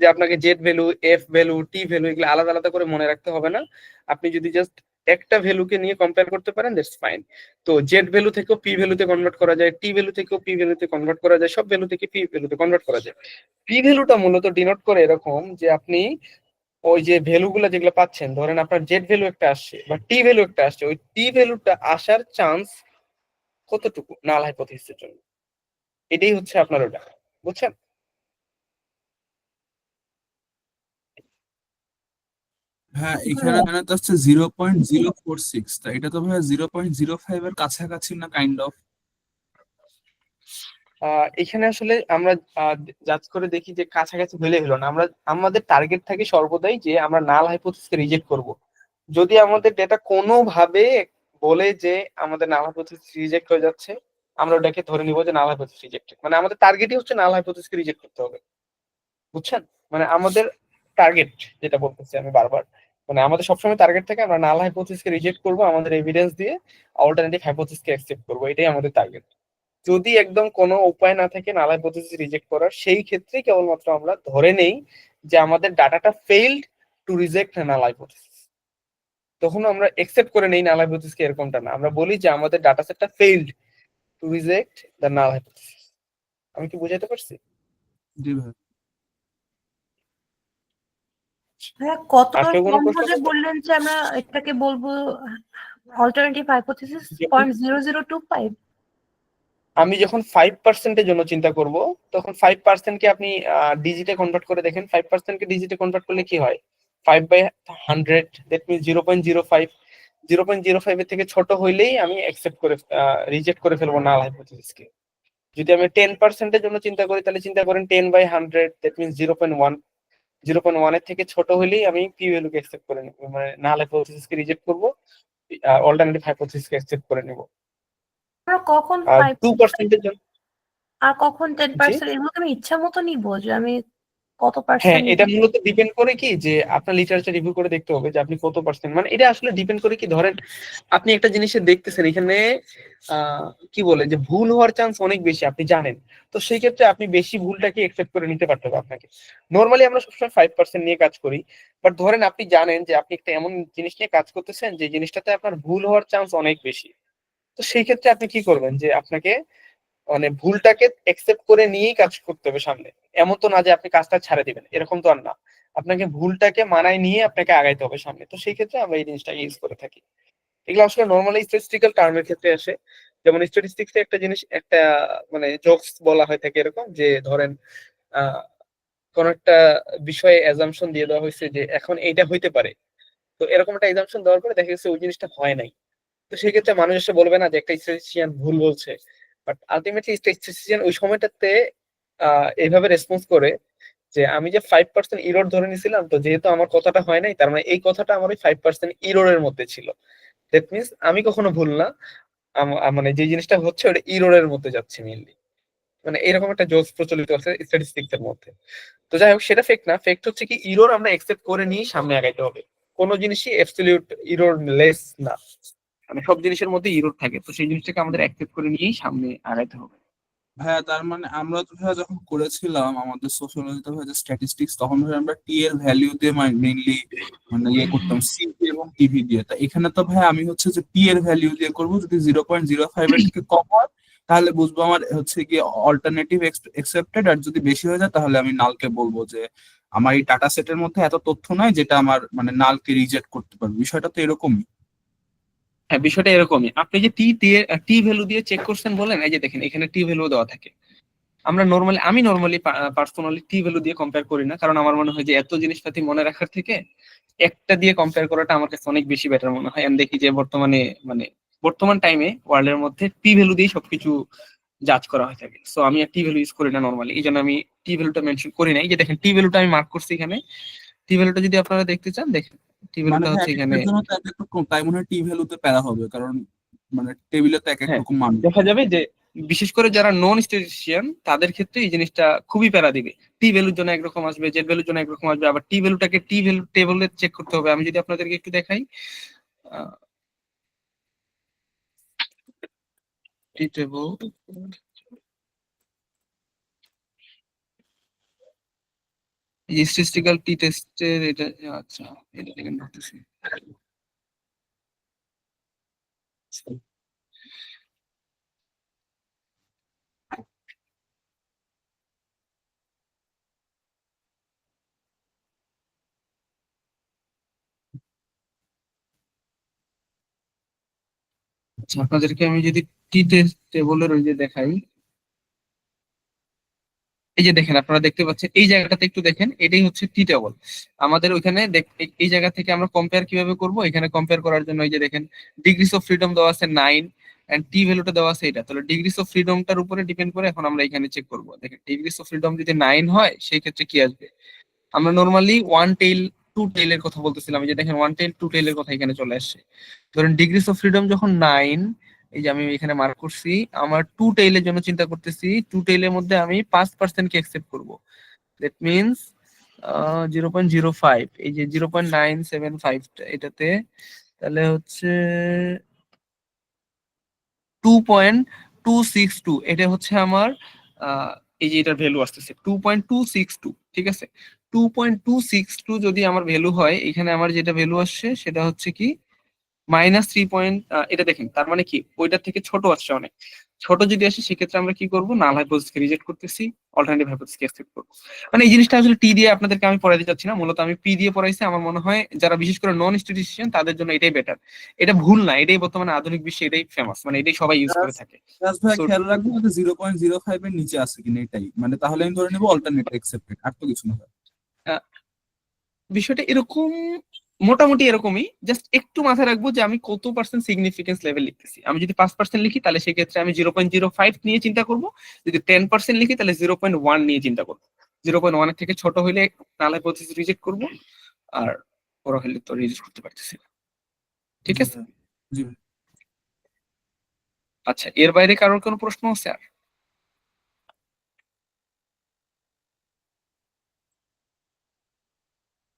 যে আপনাকে জেড ভ্যালু, এফ ভ্যালু, টি ভ্যালু এগুলো আলাদা আলাদা করে মনে রাখতে হবে না। আপনি যদি জাস্ট একটা ভ্যালুকে নিয়ে কম্পেয়ার করতে পারেন, দ্যাটস ফাইন। তো জেড ভ্যালু থেকেও পি ভ্যালুতে কনভার্ট করা যায়, টি ভ্যালু থেকেও পি ভ্যালুতে কনভার্ট করা যায়, সব ভ্যালু থেকে পি ভ্যালুতে কনভার্ট করা যায়। পি ভ্যালুটা মূলত ডিনোট করে এরকম যে আপনি ওই যে ভ্যালু গুলা যেগুলো পাচ্ছেন, ধরেন আপনার জেড ভ্যালু একটা আসছে বা টি ভ্যালু একটা আসছে, ওই টি ভ্যালুটা আসার চান্স কতটুকু নাল হাইপোথিসিসের জন্য, এটাই হচ্ছে আপনার ওটা, বুঝছেন? হ্যাঁ, এখানে তো হচ্ছে 0.046, তা এটা তো ভাই 0.05 এর কাছাকাছি না কাইন্ড অফ। এখানে আসলে আমরা জাজ করে দেখি যে কাছাকাছি হলে হলো না, আমরা আমাদের টার্গেট থাকে সর্বদাই যে আমরা নাল হাইপোথিসিসকে রিজেক্ট করব। যদি আমাদের ডেটা কোনোভাবে বলে যে আমাদের নাল হাইপোথিসিস রিজেক্ট হয়ে যাচ্ছে, আমরা ওটাকে ধরে নিব যে নাল হাইপোথিসিস রিজেক্টেড, মানে আমাদের টার্গেটই হচ্ছে নাল হাইপোথিসিসকে রিজেক্ট করতে হবে, বুঝছেন? মানে আমাদের টার্গেট, যেটা বলতেছি আমি বারবার, মানে আমাদের সবসময় টার্গেট থাকে আমরা নাল হাইপোথিসিসকে রিজেক্ট করব আমাদের এভিডেন্স দিয়ে, অল্টারনেটিভ হাইপোথিসিসকে অ্যাকসেপ্ট করব, এটাই আমাদের টার্গেট। যদি একদম কোনো উপায় না থাকে নাল হাইপোথিসিস রিজেক্ট করার, সেই ক্ষেত্রে কেবলমাত্র আমরা ধরে নেই যে আমাদের ডাটাটা ফেইলড টু রিজেক্ট নাল হাইপোথিসিস। তখন আমরা অ্যাকসেপ্ট করে নেই নাল হাইপোথিসিসকে, এরকমটা না, আমরা বলি যে আমাদের ডাটা সেটটা failed two reject the null hypothesis. আমি কি বুঝাতে পারছি? জি ভাই। ভাইয়া, আর কতটা কেউ কোনো প্রশ্ন সহজে করবে? বললেন যে আমরা এটাকে বলবো অল্টারনেটিভ হাইপোথিসিস যখন 0.0025? আমি যখন 5% জন্য চিন্তা করব, তখন 5%কে আপনি ডিজিটে কনভার্ট করে দেখেন, 5%কে ডিজিটে কনভার্ট করলে কি হয়, 5/100, দ্যাট মিনস 0.05। 0.05 এর থেকে ছোট হইলেই আমি অ্যাকসেপ্ট করে রিজেক্ট করে ফেলবো নাল হাইপোথিসিসকে। যদি আমি 10%-এর জন্য চিন্তা করি, তাহলে চিন্তা করেন 10/100, দ্যাট মিনস 0.1। 0.1 এর থেকে ছোট হইলেই আমি পি ভ্যালুকে অ্যাকসেপ্ট করে নেব, মানে নাল হাইপোথিসিসকে রিজেক্ট করবো, অল্টারনেটিভ হাইপোথিসিসকে অ্যাকসেপ্ট করে নেব। আমরা কখন আর 5 2%-এর জন্য, আর কখন জি 10%? এগুলো আমি ইচ্ছা মতো নিবো যে আমি কত হ্যাঁ, পার্সেন্ট এটা নিবো? মূলত ডিপেন্ড করে কি যে আপনার লিটারেচার রিভিউ করে দেখতে হবে যে আপনি কত পার্সেন্ট, মানে এটা আসলে ডিপেন্ড করে কি, ধরেন আপনি একটা জিনিসে দেখতেছেন এখানে কি বলে যে ভুল হওয়ার চান্স অনেক বেশি, আপনি জানেন। তো সেই ক্ষেত্রে আপনি বেশি ভুলটাকে একসেপ্ট করে নিতে পারতে হবে আপনাকে। নর্মালি আমরা সবসময় 5% নিয়ে কাজ করি, বাট ধরেন আপনি জানেন যে আপনি একটা এমন জিনিস নিয়ে কাজ করতেছেন যে জিনিসটাতে আপনার ভুল হওয়ার চান্স অনেক বেশি। তো সেই ক্ষেত্রে আপনি কি করবেন, যে আপনাকে মানে ভুলটাকে একসেপ্ট করে নিয়েই কাজ করতে হবে সামনে। এমন তো না যে আপনি কাজটা ছাড়ে দিবেন, এরকম তো আর না, আপনাকে ভুলটাকে মানায় নিয়ে আপনাকে আগাইতে হবে সামনে। তো সেই ক্ষেত্রে আমরা এই জিনিসটা ইউজ করে থাকি। এগুলো আসলে নর্মালি স্ট্যাটিস্টিক্যাল টার্মের ক্ষেত্রে আসে। যেমন স্ট্যাটিস্টিক্সে একটা জিনিস, একটা মানে জোকস বলা হয় থাকে এরকম, যে ধরেন আহ কোন একটা বিষয়ে অ্যাজাম্পশন দিয়ে দেওয়া হয়েছে যে এখন এইটা হইতে পারে, তো এরকম একটা অ্যাজাম্পশন দেওয়ার পরে দেখা গেছে ওই জিনিসটা হয় নাই। তো সেক্ষেত্রে মানুষ এসে বলবে না যে একটা স্ট্যাটিস্টিশিয়ান ভুল বলছে, বাট আলটিমেটলি স্ট্যাটিস্টিশিয়ান ওই সময়টাতে এইভাবে রেসপন্স করে যে আমি যে 5% ইরর ধরে নিছিলাম, তো যেহেতু আমার কথাটা হয় নাই, তার মানে এই কথাটা আমার ওই 5% ইররের মধ্যে ছিল। দ্যাট মিনস আমি কখনো ভুল না, মানে যে জিনিসটা হচ্ছে ওটা ইররের মধ্যে যাচ্ছে মেইনলি। মানে এরকম একটা জোস প্রচলিত আছে স্ট্যাটিস্টিক্স এর মধ্যে। তো যাই হোক, সেটা ফেক না, ফেক্ট হচ্ছে কি ইরর আমরা একসেপ্ট করে নিয়ে সামনে আগাইতে হবে। কোনো জিনিসই অ্যাবসলিউট ইরর লেস না, মানে সব জিনিসের মধ্যে ইরর থাকে, তো সেই জিনিসটাকে আমাদের অ্যাকসেপ্ট করে নিয়েই সামনে আগাইতে হবে। হ্যাঁ, তার মানে আমরা তো ভাইয়া যখন করেছিলাম আমাদের সোশ্যোলজিতে ভাইয়া যে স্ট্যাটিস্টিক্স, তখন ভাইয়া আমরা টি এর ভ্যালু দিয়ে মেইনলি মানে ইয়ে করতাম, সিভি এবং টিভি দিয়ে। তা এখানে তো ভাই আমি হচ্ছে যে পি এর ভ্যালু দিয়ে করবো, যদি 0.05 এর থেকে কম হয় তাহলে বুঝবো আমার হচ্ছে কি অল্টারনেটিভ একসেপ্টেড, আর যদি বেশি হয়ে যায় তাহলে আমি নালকে বলবো যে আমার এই ডাটা সেটের মধ্যে এত তথ্য নাই যেটা আমার মানে নালকে রিজেক্ট করতে পারবে। বিষয়টা তো এরকমই। হ্যাঁ, বিষয়টা এরকমই। আপনি যে টি ভ্যালু দিয়ে চেক করছেন বলেন, এই যে দেখেন এখানে টি ভ্যালু দেওয়া থাকে। আমি নর্মালি পার্সোনালি টি ভ্যালু দিয়ে কম্পেয়ার করি না, কারণ আমার মনে হয় যে এত জিনিসপাতি মনে রাখার থেকে একটা দিয়ে কম্পেয়ার করাটা আমার কাছে অনেক বেশি বেটার মনে হয়। আমি দেখি যে বর্তমানে মানে বর্তমান টাইমে ওয়ার্ল্ডের মধ্যে টি ভ্যালু দিয়ে সবকিছু জাজ করা হয়ে থাকে। সো আমি আর টি ভ্যালু ইউজ করি না নর্মালি, এই জন্য আমি টি ভ্যালুটা মেনশন করি না। এই যে দেখেন টি ভ্যালুটা আমি মার্ক করছি এখানে। টি ভ্যালুটা যদি আপনারা দেখতে চান দেখেন, টি মানে ভ্যালুটা হ্যাঁ, হচ্ছে এক এখানে। একটার জন্য তো এক এক রকম, তাই মনে হয় টি ভ্যালুতে প্যারা হবে, কারণ মানে টেবিলে তো এক এক হ্যাঁ, রকম মান। দেখা যাবে যে বিশেষ করে যারা নন স্ট্যাটিস্টিশিয়ান তাদের ক্ষেত্রে এই জিনিসটা খুবই প্যারা দিবে। টি ভ্যালুর জন্য একরকম আসবে, জেড ভ্যালুর জন্য একরকম আসবে, আবার টি ভ্যালুটাকে টি ভ্যালু টেবলে চেক করতে হবে। আমি যদি আপনাদেরকে একটু দেখাই, টি টেবল, স্ট্যাটিস্টিক্যাল টি টেস্টের এটা। আচ্ছা, এটা দেখেন করতেছি। আচ্ছা, আপনাদেরকে আমি যদি টি টেস্ট টেবলের ওই যে দেখাই, এই যে দেখেন আপনারা দেখতে পাচ্ছেন এই জায়গাটাতে একটু দেখেন, এটাই হচ্ছে টি টেবল। আমাদের ওইখানে এই জায়গা থেকে আমরা কম্পেয়ার কিভাবে করব, এখানে কম্পেয়ার করার জন্য এই যে দেখেন ডিগ্রিস অফ ফ্রিডম দেওয়া আছে 9 এন্ড টি ভ্যালুটা দেওয়া আছে এটা। তাহলে ডিগ্রিস অফ ফ্রিডমটার উপরে ডিপেন্ড করে এখন আমরা এখানে চেক করব। দেখেন ডিগ্রিস অফ ফ্রিডম যদি 9 হয় সেই ক্ষেত্রে কি আসবে। আমরা নরমালি ওয়ান টেইল টু টেইলের কথা বলতেছিলাম, এই যে দেখেন ওয়ান টেইল টু টেইলের কথা এখানে চলে আসছে। ধরেন ডিগ্রিস অফ ফ্রিডম যখন 9, এই যে আমি এখানে মার্ক করছি, আমার টু টেইলের জন্য চিন্তা করতেছি, টু টেইলের মধ্যে আমি 5% কে অ্যাকসেপ্ট করব। দ্যাট মিনস 0.05, এই যে 0.975 এটাতে, তাহলে হচ্ছে 2.262, এটা হচ্ছে আমার আহ, এই যে এটার ভ্যালু আসতেছে 2.262। ঠিক আছে, 2.262 যদি আমার ভ্যালু হয়, এখানে আমার যেটা ভ্যালু আসছে সেটা হচ্ছে কি -3 এটা দেখেন, তার মানে কি ওইটার থেকে ছোট আসছে অনেক। ছোট যদি আসে সেক্ষেত্রে আমরা কি করব, নাল হাইপোথিসিসকে রিজেক্ট করতেছি, অল্টারনেটিভ হাইপোথিসকে অ্যাকসেপ্ট করব। মানে এই জিনিসটা আসলে টি দিয়ে আপনাদেরকে আমি পড়াইতে চাচ্ছি না, মূলত আমি পি দিয়ে পড়াইছি। আমার মনে হয় যারা বিশেষ করে নন স্ট্যাটিস্টিশিয়ান তাদের জন্য এটাই বেটার। এটা ভুল না, এটাই বর্তমানে আধুনিক বিশ্বে এটাই ফেমাস, মানে এটাই সবাই ইউজ করে থাকে। জাস্ট ভাই So, খেয়াল রাখবো যে 0.05 এর নিচে আছে কিনা, এটাই মানে, তাহলে আমি ধরে নেবো অল্টারনেট একসেপ্টেড, আর তো কিছু না ভাই। আহ, বিষয়টা এরকম, মোটামুটি এরকমই। জাস্ট একটু মাথায় রাখবো যে আমি কত পার্সেন্ট সিগনিফিকেন্স লেভেল লিখতেছি। আমি যদি 5% লিখি তাহলে সেক্ষেত্রে আমি 0.05 নিয়ে চিন্তা করব। যদি 10% লিখি তাহলে 0.1 নিয়ে চিন্তা করবো। 0.1 এর থেকে ছোট হইলে নালে পদ্ধতি রিজেক্ট করব, আর বড় হলে তো রিজেক্ট করতে পারতেছি না। ঠিক আছে, জি ভাই। আচ্ছা, এর বাইরে কারোর কোনো প্রশ্ন আছে আর?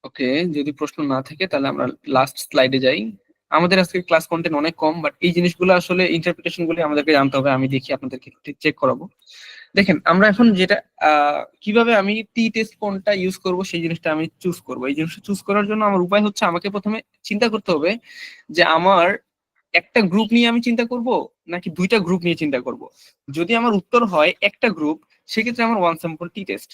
ওকে, যদি প্রশ্ন না থাকে তাহলে আমরা লাস্ট স্লাইডে যাই। আমাদের আজকে ক্লাস কন্টেন্ট অনেক কম, বাট এই জিনিসগুলো আসলে ইন্টারপ্রিটেশন গুলো আমাদেরকে জানতে হবে। আমি দেখি আপনাদেরকে চেক করাবো। দেখেন আমরা এখন যেটা কিভাবে আমি টি টেস্ট কোনটা ইউজ করব সেই জিনিসটা আমি চুজ করব। এই জিনিসটা চুজ করার জন্য আমার উপায় হচ্ছে, আমাকে প্রথমে চিন্তা করতে হবে যে আমার একটা গ্রুপ নিয়ে আমি চিন্তা করব নাকি দুইটা গ্রুপ নিয়ে চিন্তা করব। যদি আমার উত্তর হয় একটা গ্রুপ, সেক্ষেত্রে আমার ওয়ান স্যাম্পল টি টেস্ট।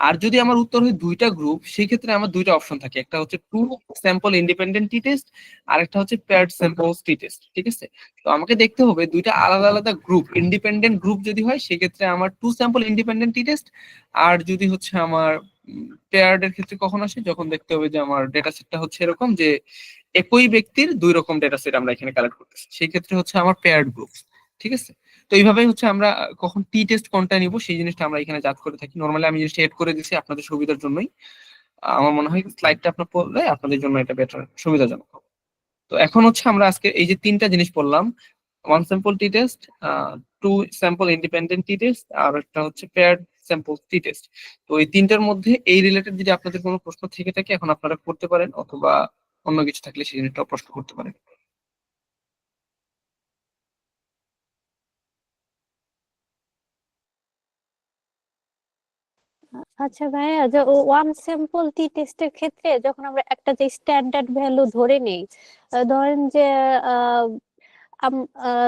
আর যদি আমার উত্তর হয় দুইটা গ্রুপ, সেই ক্ষেত্রে আমার দুইটা অপশন থাকে, একটা হচ্ছে টু স্যাম্পল ইন্ডিপেন্ডেন্ট টি টেস্ট, আর একটা হচ্ছে পেয়ার্ড স্যাম্পল টি টেস্ট। ঠিক আছে, তো আমাকে দেখতে হবে দুইটা আলাদা আলাদা গ্রুপ, ইন্ডিপেন্ডেন্ট গ্রুপ যদি হয় সেক্ষেত্রে আমার টু স্যাম্পল ইন্ডিপেন্ডেন্ট টি টেস্ট। আর যদি হচ্ছে আমার পেয়ার্ড এর ক্ষেত্রে কখন আসে, যখন দেখতে হবে যে আমার ডেটা সেটটা হচ্ছে এরকম যে একই ব্যক্তির দুই রকম ডেটা সেট আমরা এখানে কালেক্ট করতেছি, সেই ক্ষেত্রে হচ্ছে আমার পেয়ার্ড গ্রুপ। ঠিক আছে, তো এইভাবেই হচ্ছে আমরা কখন টি টেস্ট কোনটা নিব সেই জিনিসটা আমরা এখানে জাজ করে থাকি। নরমালি আমি জিনিসটা এড করে দিচ্ছি আপনাদের সুবিধার জন্যই। আমার মনে হয় স্লাইডটা আপনার পড়লে আপনাদের জন্য এটা বেটার সুবিধাজনক হবে। তো এখন হচ্ছে আমরা আজকে এই যে তিনটা জিনিস পড়লাম, ওয়ান স্যাম্পল টি টেস্ট, টু স্যাম্পল ইন্ডিপেন্ডেন্ট টি টেস্ট, আর একটা হচ্ছে পেয়ার্ড স্যাম্পল টি টেস্ট। তো এই তিনটার মধ্যে এই রিলেটেড যদি আপনাদের কোনো প্রশ্ন থেকে থাকে এখন আপনারা করতে পারেন, অথবা অন্য কিছু থাকলে সেই জিনিসটাও প্রশ্ন করতে পারেন। আচ্ছা ভাইয়া, যে ওয়ান স্যাম্পল টি টেস্টের ক্ষেত্রে যখন আমরা একটা যে স্ট্যান্ডার্ড ভ্যালু ধরে নেই, ধরেন যে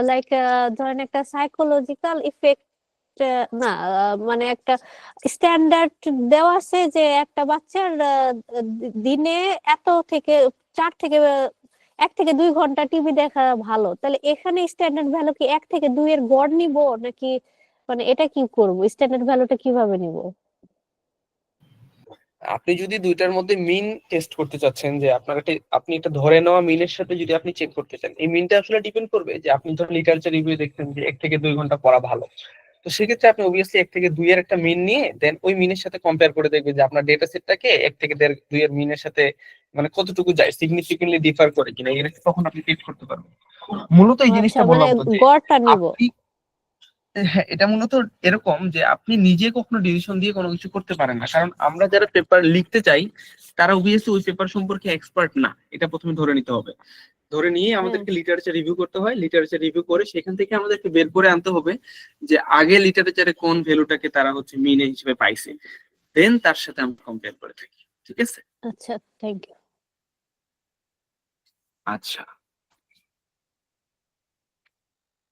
লাইক ধরেন একটা সাইকোলজিক্যাল ইফেক্ট, না মানে একটা স্ট্যান্ডার্ড দেওয়া আছে যে একটা বাচ্চার দিনে এত থেকে 1 থেকে 2 ঘন্টা টিভি দেখা ভালো, তাহলে এখানে স্ট্যান্ডার্ড ভ্যালু কি 1 থেকে 2 এর গড় নিব, নাকি মানে এটা কি করব, স্ট্যান্ডার্ড ভ্যালুটা কিভাবে নিব? আপনি যদি দুইটার মধ্যে মিন টেস্ট করতে চাচ্ছেন, যে আপনি এটা ধরে নেওয়া মিনের সাথে যদি আপনি চেক করতে চান, এই মিনটা আসলে ডিপেন্ড করবে যে আপনি ধরুন লিটারেচার রিভিউ দেখছেন যে 1 থেকে 2 ঘন্টা পড়া ভালো। তো সেক্ষেত্রে আপনি অবভিয়াসলি 1 থেকে 2 এর একটা মিন নিয়ে দেন ওই মিনের সাথে কম্পেয়ার করে দেখবেন যে আপনার ডেটা সেটটাকে 1 থেকে 2 এর মিনের সাথে মানে কতটুকু যায়, সিগনিফিকেন্টলি ডিফার করে কিনা, এই তখন আপনি টেস্ট করতে পারবেন। মূলত এই আচ্ছা, জিনিসটা মানে বললাম তো যে গড়টা নিব। আপনি, হ্যাঁ, এটা মূলত এরকম যে আপনি নিজে কখনো ডিসিশন দিয়ে কোনো কিছু করতে পারেন না, কারণ আমরা যারা পেপার লিখতে চাই তারা অবভিয়াসলি ওই পেপার সম্পর্কে এক্সপার্ট না, এটা প্রথমে ধরে নিতে হবে। ধরে নিয়ে আমাদেরকে লিটারেচার রিভিউ করতে হয়, লিটারেচার রিভিউ করে সেখান থেকে আমাদেরকে বের করে আনতে হবে যে আগে লিটারেচারে কোন ভ্যালুটাকে তারা হচ্ছে মিন হিসেবে পাইছে, দেন তার সাথে আমরা কম্পেয়ার করে থাকি। ঠিক আছে? আচ্ছা, থ্যাংক ইউ। আচ্ছা,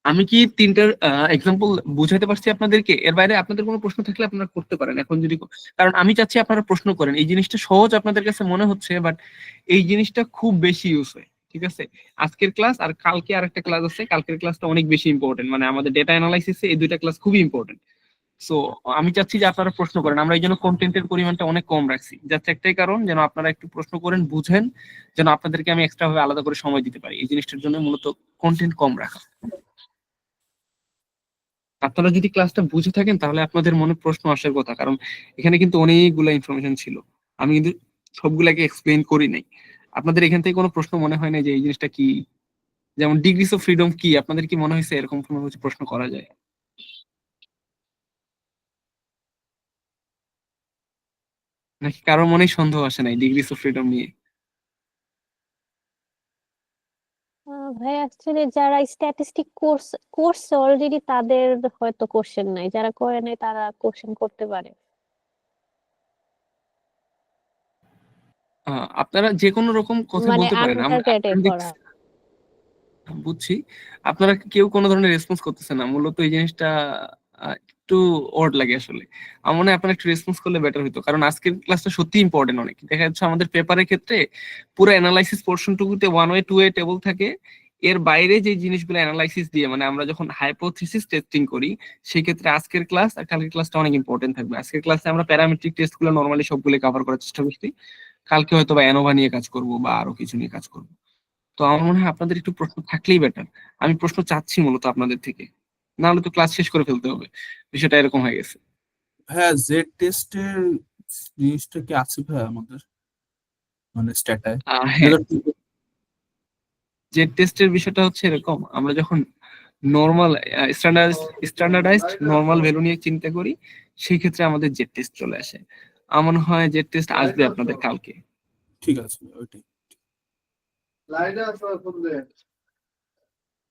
আমি কি তিনটার এক্সাম্পল বুঝাতে পারছি আপনাদেরকে? এর বাইরে আপনাদের কোনো প্রশ্ন থাকলে আপনারা করতে পারেন এখন যদি, কারণ আমি চাচ্ছি আপনারা প্রশ্ন করেন। এই জিনিসটা সহজ আপনাদের কাছে মনে হচ্ছে, বাট এই জিনিসটা খুব বেশি ইউজ হয়। ঠিক আছে? আজকের ক্লাস আর কালকে আরেকটা ক্লাস আছে, কালকের ক্লাসটা অনেক বেশি ইম্পর্টেন্ট, মানে আমাদের ডেটা অ্যানালাইসিসে এই দুইটা ক্লাস খুবই ইম্পর্টেন্ট। সো আমি চাচ্ছি যে আপনারা প্রশ্ন করেন। আমরা এই জন্য কন্টেন্টের পরিমাণটা অনেক কম রাখছি, যাচ্ছে একটাই কারণ যেন আপনারা একটু প্রশ্ন করেন, বুঝেন, যেন আপনাদেরকে আমি এক্সট্রা ভাবে আলাদা করে সময় দিতে পারি। এই জিনিসটার জন্য মূলত কন্টেন্ট কম রাখা। আপনারা যদি ক্লাসটা বুঝে থাকেন তাহলে আপনাদের মনে প্রশ্ন আসার কথা, কারণ এখানে কিন্তু অনেকগুলা ইনফরমেশন ছিল, আমি কিন্তু সবগুলাকে এক্সপ্লেইন করি নাই। আপনাদের এখান থেকে কোনো প্রশ্ন মনে হয় না যে এই জিনিসটা কি, যেমন ডিগ্রিস অফ ফ্রিডম কি, আপনাদের কি মনে হয়েছে এরকম কোনো কিছু প্রশ্ন করা যায়? নাকি কারোর মনেই সন্দেহ আসে নাই ডিগ্রিস অফ ফ্রিডম নিয়ে? ভাই অ্যাকচুয়ালি যারা স্ট্যাটিস্টিক কোর্স অলরেডি তাদের হয়তো কোশ্চেন নাই, যারা করে নাই তারা কোশ্চেন করতে পারে। আপনারা যে কোনো রকম কথা মানে বলতে পারেন। আন্ডার গ্রেডে আমি করা। বুঝছি, আপনারা কেউ কোনো ধরনের রেসপন্স করতেছে না, মূলত এই জিনিসটা একটু অড লাগে আসলে। আমার মনে হয় আপনারা একটু রেসপন্স করলে বেটার হতো, কারণ আজকের ক্লাসটা সত্যি ইম্পর্টেন্ট অনেক। দেখা যাচ্ছে আমাদের পেপারের ক্ষেত্রে পুরো অ্যানালাইসিস পোর্শনটুকুতে 1 ওয়ে 2 ওয়ে টেবল থাকে, এর বাইরে যে জিনিসগুলো অ্যানালাইসিস দিয়ে মানে আমরা যখন হাইপোথিসিস টেস্টিং করি সেই ক্ষেত্রে আজকের ক্লাস আর কালকের ক্লাসটা অনেক ইম্পর্টেন্ট থাকবে। আজকের ক্লাসে আমরা প্যারামেট্রিক টেস্টগুলো নরমালি সবগুলো কভার করার চেষ্টা করছি, কালকে হয়তো বা অ্যানোভা নিয়ে কাজ করব বা আরো কিছু নিয়ে কাজ করব। তো আমার মনে হয় আপনাদের একটু প্রশ্ন থাকলেই বেটার। আমি প্রশ্ন চাচ্ছি মূলত আপনাদের থেকে, না হলে তো ক্লাস শেষ করে ফেলতে হবে, বিষয়টা এরকম হয়ে গেছে। হ্যাঁ, জেড টেস্টের জিনিসটা কি আছে ভাই আমাদের মানে স্ট্যাটায়? হ্যাঁ, জেড টেস্টের বিষয়টা হচ্ছে এরকম, আমরা যখন নর্মাল স্ট্যান্ডার্ডাইজড নর্মাল ভ্যালু নিয়ে চিন্তা করি সেই ক্ষেত্রে আমাদের জেড টেস্ট চলে আসে। আমার মনে হয় জেড টেস্ট আসবে আপনাদের কালকে। ঠিক আছে ওইটাই।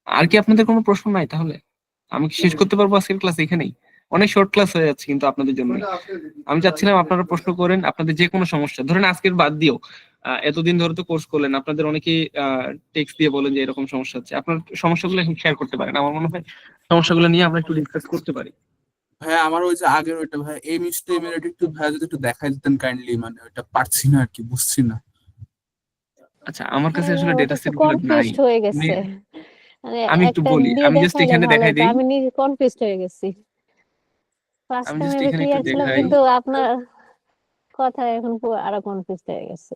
আর কি আপনাদের কোনো প্রশ্ন নাই? তাহলে আমি কি শেষ করতে পারবো আজকের ক্লাস এখানেই? অনেক শর্ট ক্লাস হয়ে যাচ্ছে কিন্তু আপনাদের জন্য। আমি চাচ্ছিলাম আপনারা প্রশ্ন করেন, আপনাদের যে কোনো সমস্যা, ধরেন আজকের বাদ দিও, এতদিন ধরে তো কোর্স করলেন, আপনাদের অনেকেই টেক্সট দিয়ে বলেন যে এরকম সমস্যা হচ্ছে, আপনার সমস্যাগুলো এখন শেয়ার করতে পারেন। আমার মনে হয় সমস্যাগুলো নিয়ে আমরা একটু ডিসকাস করতে পারি। ভাই আমার ওই যে আগের ওইটা ভাই এই মিস্টেমের একটু ভাই যদি একটু দেখাই দিতেন কাইন্ডলি, মানে ওইটা পারছি না আর কি, বুঝছি না। আচ্ছা, আমার কাছে আসলে ওটা ডেটা তো সেট গুলো নাই। কনফিউজড হয়ে গেছে, মানে আমি একটু একটা বলি, দিয়ে আমি জাস্ট দেখাইলে এখানে ভালো দেখাই হতো, দিই, আমি নিজে কনফিউজড হয়ে গেছি। আমি ফার্স্টে জাস্ট মেবি এখানে একটু ক্লিয়ার ছিলাম, দেখাই। কিন্তু আপনার কথা এখন পুরো আরো কনফিউজড হয়ে গেছে।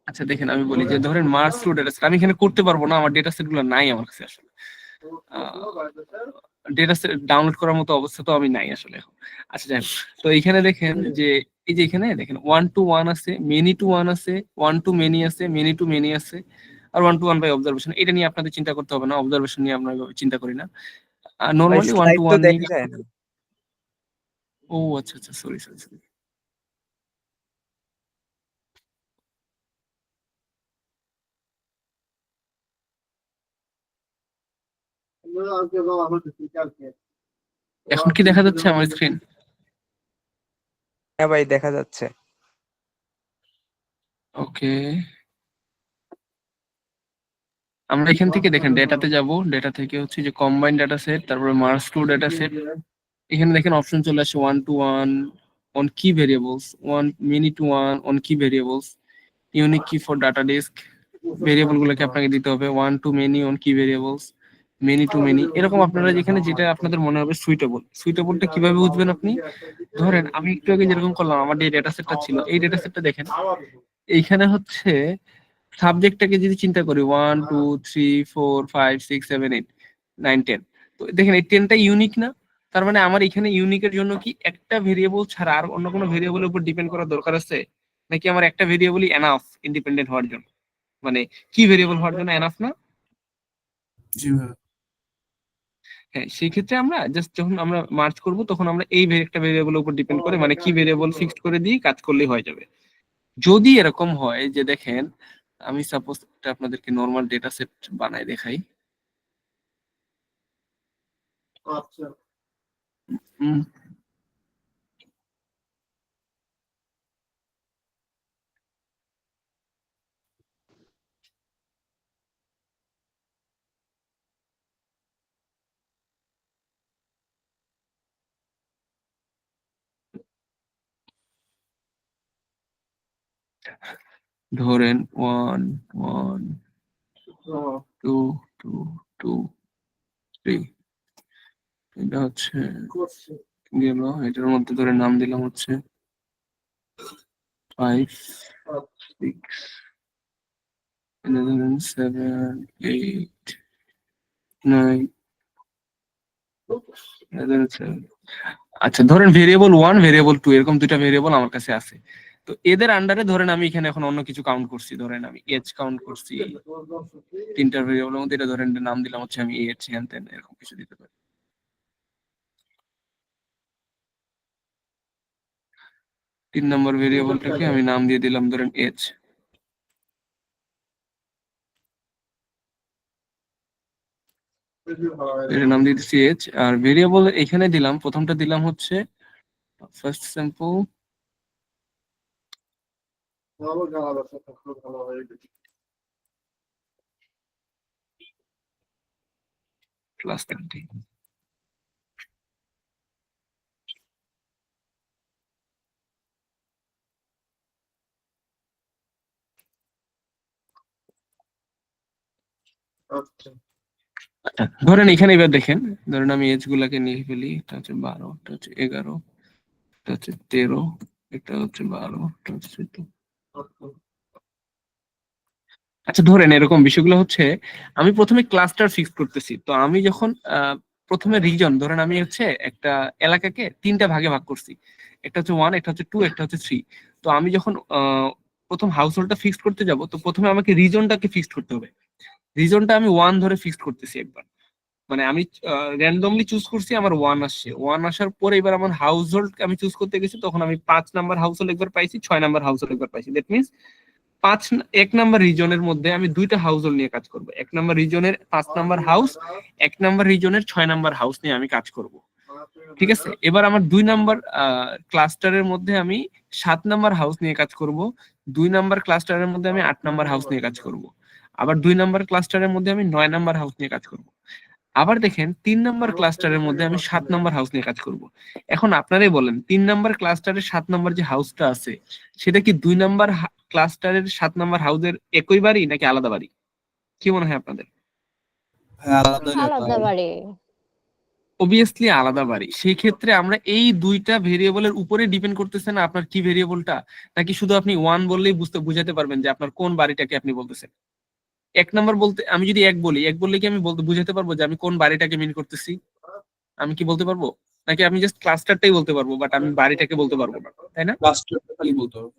আচ্ছা দেখেন, আমি বলি যে ধরেন মার্কস টু ডেটা সেট, আমি এখানে করতে পারবো না, আমার ডেটা সেট গুলো নাই আমার কাছে আসলে। ডেটা সেট ডাউনলোড করার মতো অবস্থা তো আমি নাই আসলে এখন। আচ্ছা যাই হোক। তো এখানে দেখেন যে এই যে এখানে দেখেন 1 to 1 আছে, মেনি টু 1 আছে, 1 to মেনি আছে, মেনি টু মেনি আছে, আর 1 to 1 বাই অবজারভেশন। এটা নিয়ে আপনাদের চিন্তা করতে হবে না, অবজারভেশন নিয়ে আমরা চিন্তা করি না। ভাই নরমালি 1 স্লাইড to তো 1 নিয়ে। দেখা যায় না। ও আচ্ছা আচ্ছা, সরি সরি সরি। এখন কি দেখা যাচ্ছে আমার স্ক্রিন? হ্যাঁ ভাই দেখা যাচ্ছে। ওকে, আমরা এখান থেকে দেখেন ডেটাতে যাব, ডেটা থেকে হচ্ছে যে কম্বাইন্ড ডাটা সেট, তারপরে মার্জ টু ডাটা সেট। এখানে দেখেন অপশন চলে আসে 1 to 1 অন কি ভেরিয়েবলস, 1 মেনি টু 1 অন কি ভেরিয়েবলস, ইউনিক কি ফর ডাটা ডিস্ক। ভেরিয়েবল গুলোকে আপনাকে দিতে হবে 1 to মেনি অন কি ভেরিয়েবলস, মেনি টু মেনি, এরকম আপনারা যেখানে যেটা আপনাদের মনে হবে সুইটেবল। সুইটেবলটা কিভাবে বুঝবেন আপনি? ধরেন আমি একটু আগে যেরকম করলাম, আমার যে ডেটা সেটটা ছিল, এই ডেটা সেটটা দেখেন এইখানে হচ্ছে সাবজেক্টটাকে যদি চিন্তা করি 1 2 3 4 5 6 7 8 9 10, তো দেখেন এই 10টা ইউনিক না? তার মানে আমার এখানে ইউনিকের জন্য কি একটা ভেরিয়েবল ছাড়া আর অন্য কোনো ভেরিয়েবলের উপর ডিপেন্ড করার দরকার আছে, নাকি আমার একটা ভেরিয়েবলই এনাফ ইন্ডিপেন্ডেন্ট হওয়ার জন্য? মানে কি ভেরিয়েবল হওয়ার জন্য এনাফ না? জি ভাই। হ্যাঁ, সেই ক্ষেত্রে আমরা জাস্ট যখন আমরা মার্চ করব তখন আমরা এই একটা ভেরিয়েবলের উপর ডিপেন্ড করে মানে কি ভেরিয়েবল ফিক্সড করে দিয়ে কাজ করলেই হয়ে যাবে। যদি এরকম হয় যে দেখেন, আমি সাপোজ আপনাদেরকে নরমাল ডেটা সেট বানাই দেখাই। উম, ধরেন 1 1 2 2 2 3, এটা হচ্ছে গেল। এটার মধ্যে ধরে নাম দিলাম হচ্ছে 5 6, এটা ধরেন 7 8 9, এটা ধরেন 7। আচ্ছা ধরেন ভেরিয়েবল 1 ভেরিয়েবল 2 এরকম দুইটা ভেরিয়েবল আমার কাছে আছে। তো এদের আন্ডারে ধরেন আমি এখানে এখন অন্য কিছু কাউন্ট করছি, ধরেন আমি এজ কাউন্ট করছি তিনটা ভেরিয়েবলের মধ্যে, এটা ধরেন নাম দিলাম হচ্ছে আমি এজ হ্যান ত্যান এরকম কিছু দিতে পারি। 3 নম্বর ভেরিয়েবলটাকে আমি নাম দিয়ে দিলাম ধরেন এজ। এর নাম দিয়ে দিচ্ছি এজ। আর ভেরিয়েবল এখানে দিলাম, প্রথমটা দিলাম হচ্ছে ফার্স্ট স্যাম্পল প্লাস 30। আচ্ছা ধরেন এখানে এবার দেখেন, ধরেন আমি এজ গুলাকে নিয়ে ফেলি। এটা হচ্ছে 12, এটা হচ্ছে 11, এটা হচ্ছে 13, এটা হচ্ছে 12, এটা হচ্ছে 14। আচ্ছা ধরেন এরকম বিষয়গুলো হচ্ছে আমি প্রথমে ক্লাস্টার ফিক্স করতেছি। তো আমি যখন প্রথমে রিজন, ধরেন আমি হচ্ছে একটা এলাকাকে তিনটা ভাগে ভাগ করছি, একটা হচ্ছে 1, একটা হচ্ছে 2, একটা হচ্ছে 3। তো আমি যখন প্রথম হাউস হোল্ডটা ফিক্স করতে যাব, তো প্রথমে আমাকে রিজনটাকে ফিক্স করতে হবে। রিজনটা আমি 1 ধরে ফিক্স করতেছি একবার, মানে আমি র্যান্ডমলি চুজ করছি, আমার 1 আসছে। 1 আসার পরে এবার আমার হাউস হোল্ড আমি চুজ করতে গেছি, তখন আমি 5 নাম্বার হাউস হোল্ড একবার পাইছি, 6 নাম্বার হাউস হোল্ড একবার পাইছি। দ্যাট মিনস 1 নাম্বার রিজনের মধ্যে আমি দুইটা হাউস হোল্ড নিয়ে কাজ করব। 1 নাম্বার রিজনের 5 নাম্বার হাউস, 1 নাম্বার রিজনের 6 নাম্বার হাউস নিয়ে আমি কাজ করব। ঠিক আছে, এবার আমার 2 নাম্বার ক্লাস্টারের মধ্যে আমি 7 নাম্বার হাউস নিয়ে কাজ করব। 2 নাম্বার ক্লাস্টারের মধ্যে আমি 8 নাম্বার হাউস নিয়ে কাজ করব। আবার 2 নাম্বার ক্লাস্টারের মধ্যে আমি 9 নাম্বার হাউস নিয়ে কাজ করব। আবার দেখেন 3 নাম্বার ক্লাস্টারের মধ্যে আমি 7 নাম্বার হাউস নিয়ে কাজ করব। এখন আপনারাই বলেন 3 নাম্বার ক্লাস্টারের 7 নাম্বার যে হাউসটা আছে, সেটা কি 2 নাম্বার ক্লাস্টারের 7 নাম্বার হাউসের একই বাড়ি নাকি আলাদা বাড়ি? কি মনে হয় আপনাদের? হ্যাঁ, আলাদা আলাদা বাড়ি। অবভিয়াসলি আলাদা বাড়ি। সেই ক্ষেত্রে আমরা এই দুইটা ভেরিয়েবলের উপরে ডিপেন্ড করতেছে না আপনার কি ভেরিয়েবলটা, নাকি শুধু আপনি 1 বললেই বুঝাতে পারবেন যে আপনার কোন বাড়িটাকে আপনি বলতেছেন? 1 নাম্বার বলতে আমি যদি 1 বলি, 1 বললে কি আমি বলতে বুঝাতে পারবো যে আমি কোন বাড়িটাকে মিন করতেছি? আমি কি বলতে পারবো? নাকি আমি জাস্ট ক্লাস্টারটাই বলতে পারবো, বাট আমি বাড়িটাকে বলতে পারবো না, তাই না? ক্লাস্টারটা খালি বলতে হবে।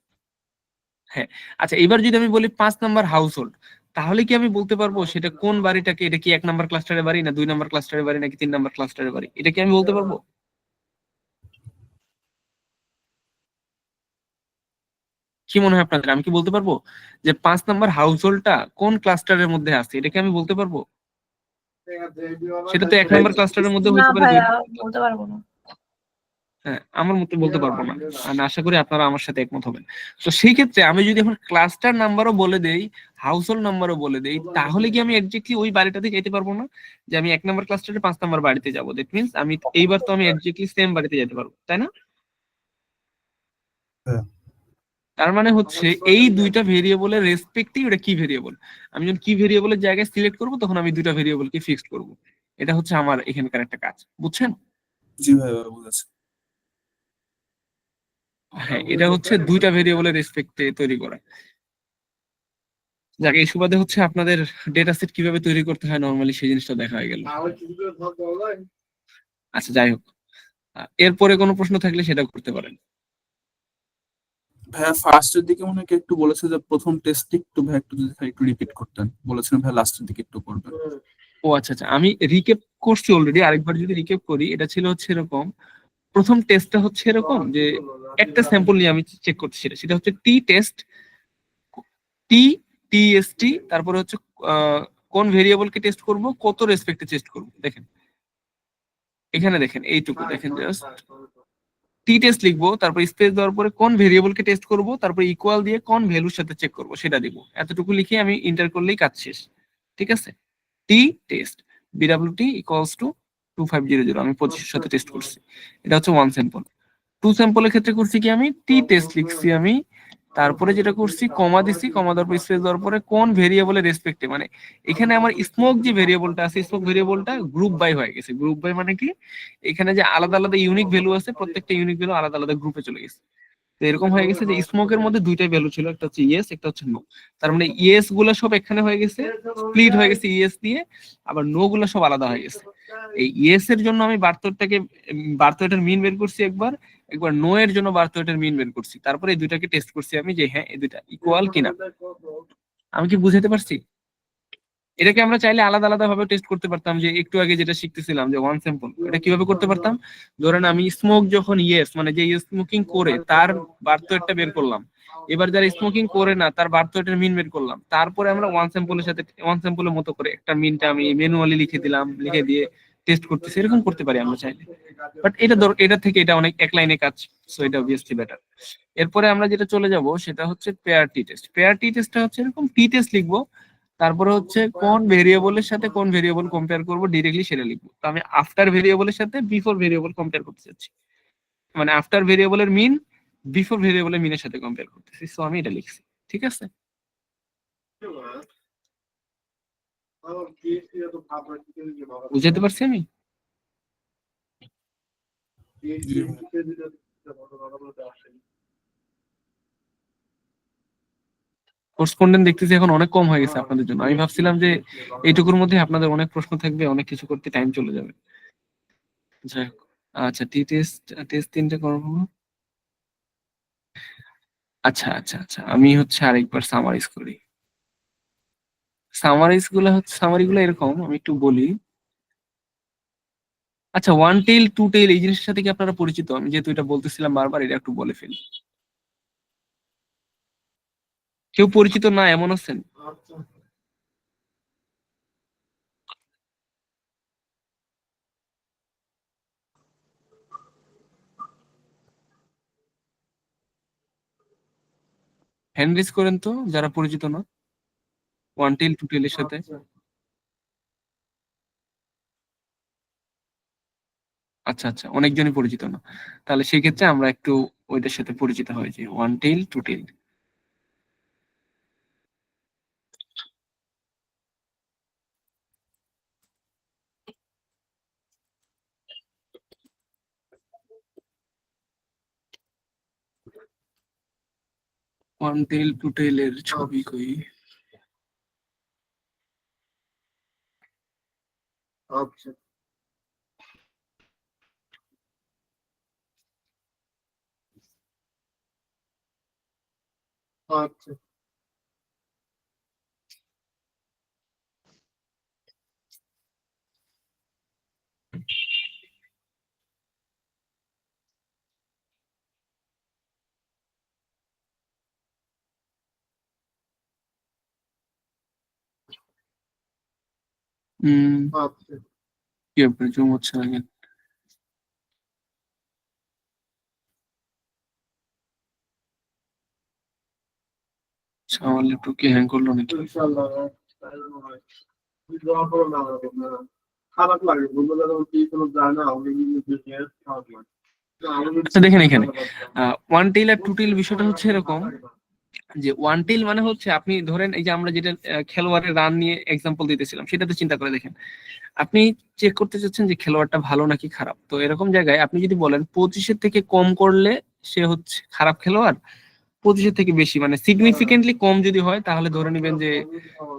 হ্যাঁ। আচ্ছা, এবার যদি আমি বলি 5 নাম্বার হাউস হোল্ড, তাহলে কি আমি বলতে পারবো সেটা কোন বাড়িটাকে, এটা কি 1 নাম্বার ক্লাস্টারের বাড়ি, না 2 নাম্বার ক্লাস্টারের বাড়ি, নাকি 3 নাম্বার ক্লাস্টারের বাড়ি? এটা কি আমি বলতে পারবো? কি মনে হয় আপনাদের, আমি কি বলতে পারবো যে 5 নাম্বার হাউস হোল্ডটা কোন ক্লাস্টারের মধ্যে আছে? এটা কি আমি বলতে পারবো? সেটা তো 1 নাম্বার ক্লাস্টারের মধ্যে না হইতে পারে, 2 ভাইয়া, বলতে পারবো না। হ্যাঁ, আমার মতে বলতে পারবো না। আর আশা করি আপনারা আমার সাথে একমত হবেন। তো সেই ক্ষেত্রে আমি যদি এখন ক্লাস্টার নাম্বারও বলে দেই, হাউস হোল্ড নাম্বারও বলে দেই, তাহলে কি আমি এক্স্যাক্টলি ওই বাড়িটাতে যেতে পারবো না? যে আমি 1 নাম্বার ক্লাস্টারে 5 নাম্বার বাড়িতে যাবো, দ্যাট মিন্স আমি এইবার তো আমি এক্স্যাক্টলি সেম বাড়িতে যেতে পারবো, তাই না? হ্যাঁ। তার মানে হচ্ছে এই দুইটা ভেরিয়েবলের রেসপেক্টিভ এটা কি ভেরিয়েবল, আমি যখন কি ভেরিয়েবলের জায়গায় সিলেক্ট করব তখন আমি দুইটা ভেরিয়েবলকে ফিক্সড করব। এটা হচ্ছে আমার এখানকার একটা কাজ, বুঝছেন? জি ভাই, বুঝেছি। হ্যাঁ, এটা হচ্ছে দুইটা ভেরিয়েবলের রেসপেক্টে তৈরি করা। যাকে এই সুবাদে হচ্ছে আপনাদের ডেটা সেট কিভাবে তৈরি করতে হয় নরমালি সেই জিনিসটা দেখা হয়ে গেল। আচ্ছা, যাই হোক, এরপরে কোনো প্রশ্ন থাকলে সেটা করতে পারেন। ভাইয়া ফার্স্টের দিকে মনে হয় কি একটু বলেছে যে প্রথম টেস্টটি একটু ভাই একটু যদি ভাই একটু রিপিট করতেন, বলেছেন ভাই লাস্টের দিকে একটু করবেন। ও আচ্ছা আচ্ছা, আমি রিক্যাপ করছি অলরেডি, আরেকবার যদি রিক্যাপ করি, এটা ছিল হচ্ছে এরকম। প্রথম টেস্টটা হচ্ছে এরকম যে একটা স্যাম্পল নিয়ে আমি চেক করছি, সেটা হচ্ছে টি টেস্ট, টি টিএসটি, তারপরে হচ্ছে আহ, কোন ভেরিয়েবলকে টেস্ট করব, কত রেসপেক্টে টেস্ট করব। দেখেন এখানে, দেখেন এইটুকু দেখেন, জাস্ট টি টেস্ট লিখবো, তারপর স্পেস দেওয়ার পরে কোন ভেরিয়েবলকে টেস্ট করব, তারপর ইকুয়াল দিয়ে কোন ভ্যালুর সাথে চেক করব সেটা দিব। এতটুকু লিখে আমি এন্টার করলেই কাজ শেষ। ঠিক আছে, টি টেস্ট বিডব্লিউটি ইকুয়ালস টু 2500, আমি 25 সাথে টেস্ট করছি। এটা হচ্ছে ওয়ান স্যাম্পল। টু স্যাম্পলের ক্ষেত্রে করছি কি, আমি টি টেস্ট লিখছি আমি, তারপরে যেটা করছি কমা দিছি, কমা দেওয়ার পর স্পেস দেওয়ার পরে কোন ভেরিয়েবলের রেসপেক্টে, মানে এখানে আমার স্মোক যে ভেরিয়েবলটা আছে, স্মোক ভেরিয়েবলটা গ্রুপ বাই হয়ে গেছে। গ্রুপ বাই মানে কি, এখানে যে আলাদা আলাদা ইউনিক ভ্যালু আছে, প্রত্যেকটা ইউনিক ভ্যালু আলাদা আলাদা গ্রুপে চলে গেছে। তো এরকম হয়ে গেছে যে স্মোকের মধ্যে দুইটাই ভ্যালু ছিল, একটা হচ্ছে ইয়েস, একটা হচ্ছে নো। তার মানে ইয়েস গুলা সব এখানে হয়ে গেছে, স্প্লিট হয়ে গেছে ইয়েস দিয়ে, আবার নো গুলা সব আলাদা হয়ে গেছে। এই ইয়েস এর জন্য আমি বার্থওয়েটটাকে, বার্থওয়েটের মিন বের করছি একবার, একবার নো এর জন্য বার্থওয়েটের মিন বের করছি, তারপরে এই দুইটাকে টেস্ট করছি আমি যে হ্যাঁ এই দুইটা ইকুয়াল কিনা। আমি কি বুঝাতে পারছি? এটাকে আমরা চাইলে আলাদা আলাদা ভাবে টেস্ট করতে পারতাম, যে একটু আগে যেটা শিখতেছিলাম যে ওয়ান স্যাম্পল, এটা কিভাবে করতে পারতাম। ধরেন আমি স্মোক যখন ইয়েস, মানে যে স্মোকিং করে তার বার্থওয়েটটা বের করলাম, এবার যারা স্মোকিং করে না তার বার্থওয়েটের মিন বের করলাম, তারপরে আমরা ওয়ান স্যাম্পলের সাথে, ওয়ান স্যাম্পলের মতো করে একটা মিনটা আমি ম্যানুয়ালি লিখে দিলাম, লিখে দিয়ে টেস্ট করতেছি। এরকম করতে পারি আমরা চাইলে, বাট এটা এটা থেকে এটা অনেক এক লাইনে কাজ, সো এটা অবভিয়াসলি বেটার। এরপরে আমরা যেটা চলে যাব সেটা হচ্ছে পেয়ার টি টেস্ট। পেয়ার টি টেস্টটা হচ্ছে এরকম, টি টেস্ট লিখবো, তারপরে হচ্ছে কোন ভেরিয়েবলের সাথে কোন ভেরিয়েবল কম্পেয়ার করবো ডিরেক্টলি সেটা লিখবো। তো আমি আফটার ভেরিয়েবলের সাথে বিফোর ভেরিয়েবল কম্পেয়ার করতে চাচ্ছি, মানে আফটার ভেরিয়েবলের মিন বিফোর ভেরিয়েবলের মিনের সাথে কম্পেয়ার করতেছি, সো আমি এটা লিখছি। ঠিক আছে, বুঝাতে পারছি আমি? করেসপন্ডেন্ট দেখতেছি এখন অনেক কম হয়ে গেছে আপনাদের জন্য। আমি ভাবছিলাম যে এইটুকুর মধ্যে আপনাদের অনেক প্রশ্ন থাকবে, অনেক কিছু করতে টাইম চলে যাবে। যাই হোক, আচ্ছা টি টেস্ট, টেস্ট 3টে করবো। আচ্ছা আচ্ছা আচ্ছা, আমি হচ্ছে আরেকবার সামারাইজ করি। সামারাইজ গুলো হচ্ছে, সামারি গুলো এরকম, আমি একটু বলি। আচ্ছা, ওয়ান টেইল টু টেইল এই জিনিসের সাথে কি আপনারা পরিচিত? আমি যেহেতু এটা বলতেছিলাম বারবার, এটা একটু বলে ফেলি। কেউ পরিচিত না এমন আছেন? হ্যান্ড রেজ করেন তো যারা পরিচিত না ওয়ান টেইল টু টেইলের সাথে। আচ্ছা আচ্ছা, অনেকজনই পরিচিত না, তাহলে সেই ক্ষেত্রে আমরা একটু ওইটার সাথে পরিচিত হয়েছি, one tail to tail. One tail to টেইলের ছবি কই? আচ্ছা। আচ্ছা। কি ব্যাপার, জুম হচ্ছে না কেন? আচ্ছা, আমার ল্যাপটপ কি হ্যাং করলো নাকি? ইনশাআল্লাহ তাই মনে হয়। তুমি দোয়া করো না আমাকে, না। খারাপ লাগে বন্ধুরা যখন কি কোনো যায় না ওকে কিন্তু দেখে খারাপ লাগে। তো আমাদের আচ্ছা দেখেন এখানে ভালো লাগছে। ওয়ান টেইল আর টু টেইল বিষয়টা হচ্ছে এরকম যে ওয়ান টেইল মানে হচ্ছে আপনি ধরেন এই যে আমরা যেটা খেলোয়াড়ের রান নিয়ে এক্সাম্পল দিতেছিলাম সেটাতে চিন্তা করে দেখেন, আপনি চেক করতে চাচ্ছেন যে খেলোয়াড়টা ভালো নাকি খারাপ। তো এরকম জায়গায় আপনি যদি বলেন 25-এর থেকে কম করলে সে হচ্ছে খারাপ খেলোয়াড়, 25-এর থেকে বেশি মানে সিগনিফিকেন্টলি কম যদি হয় তাহলে ধরে নেবেন যে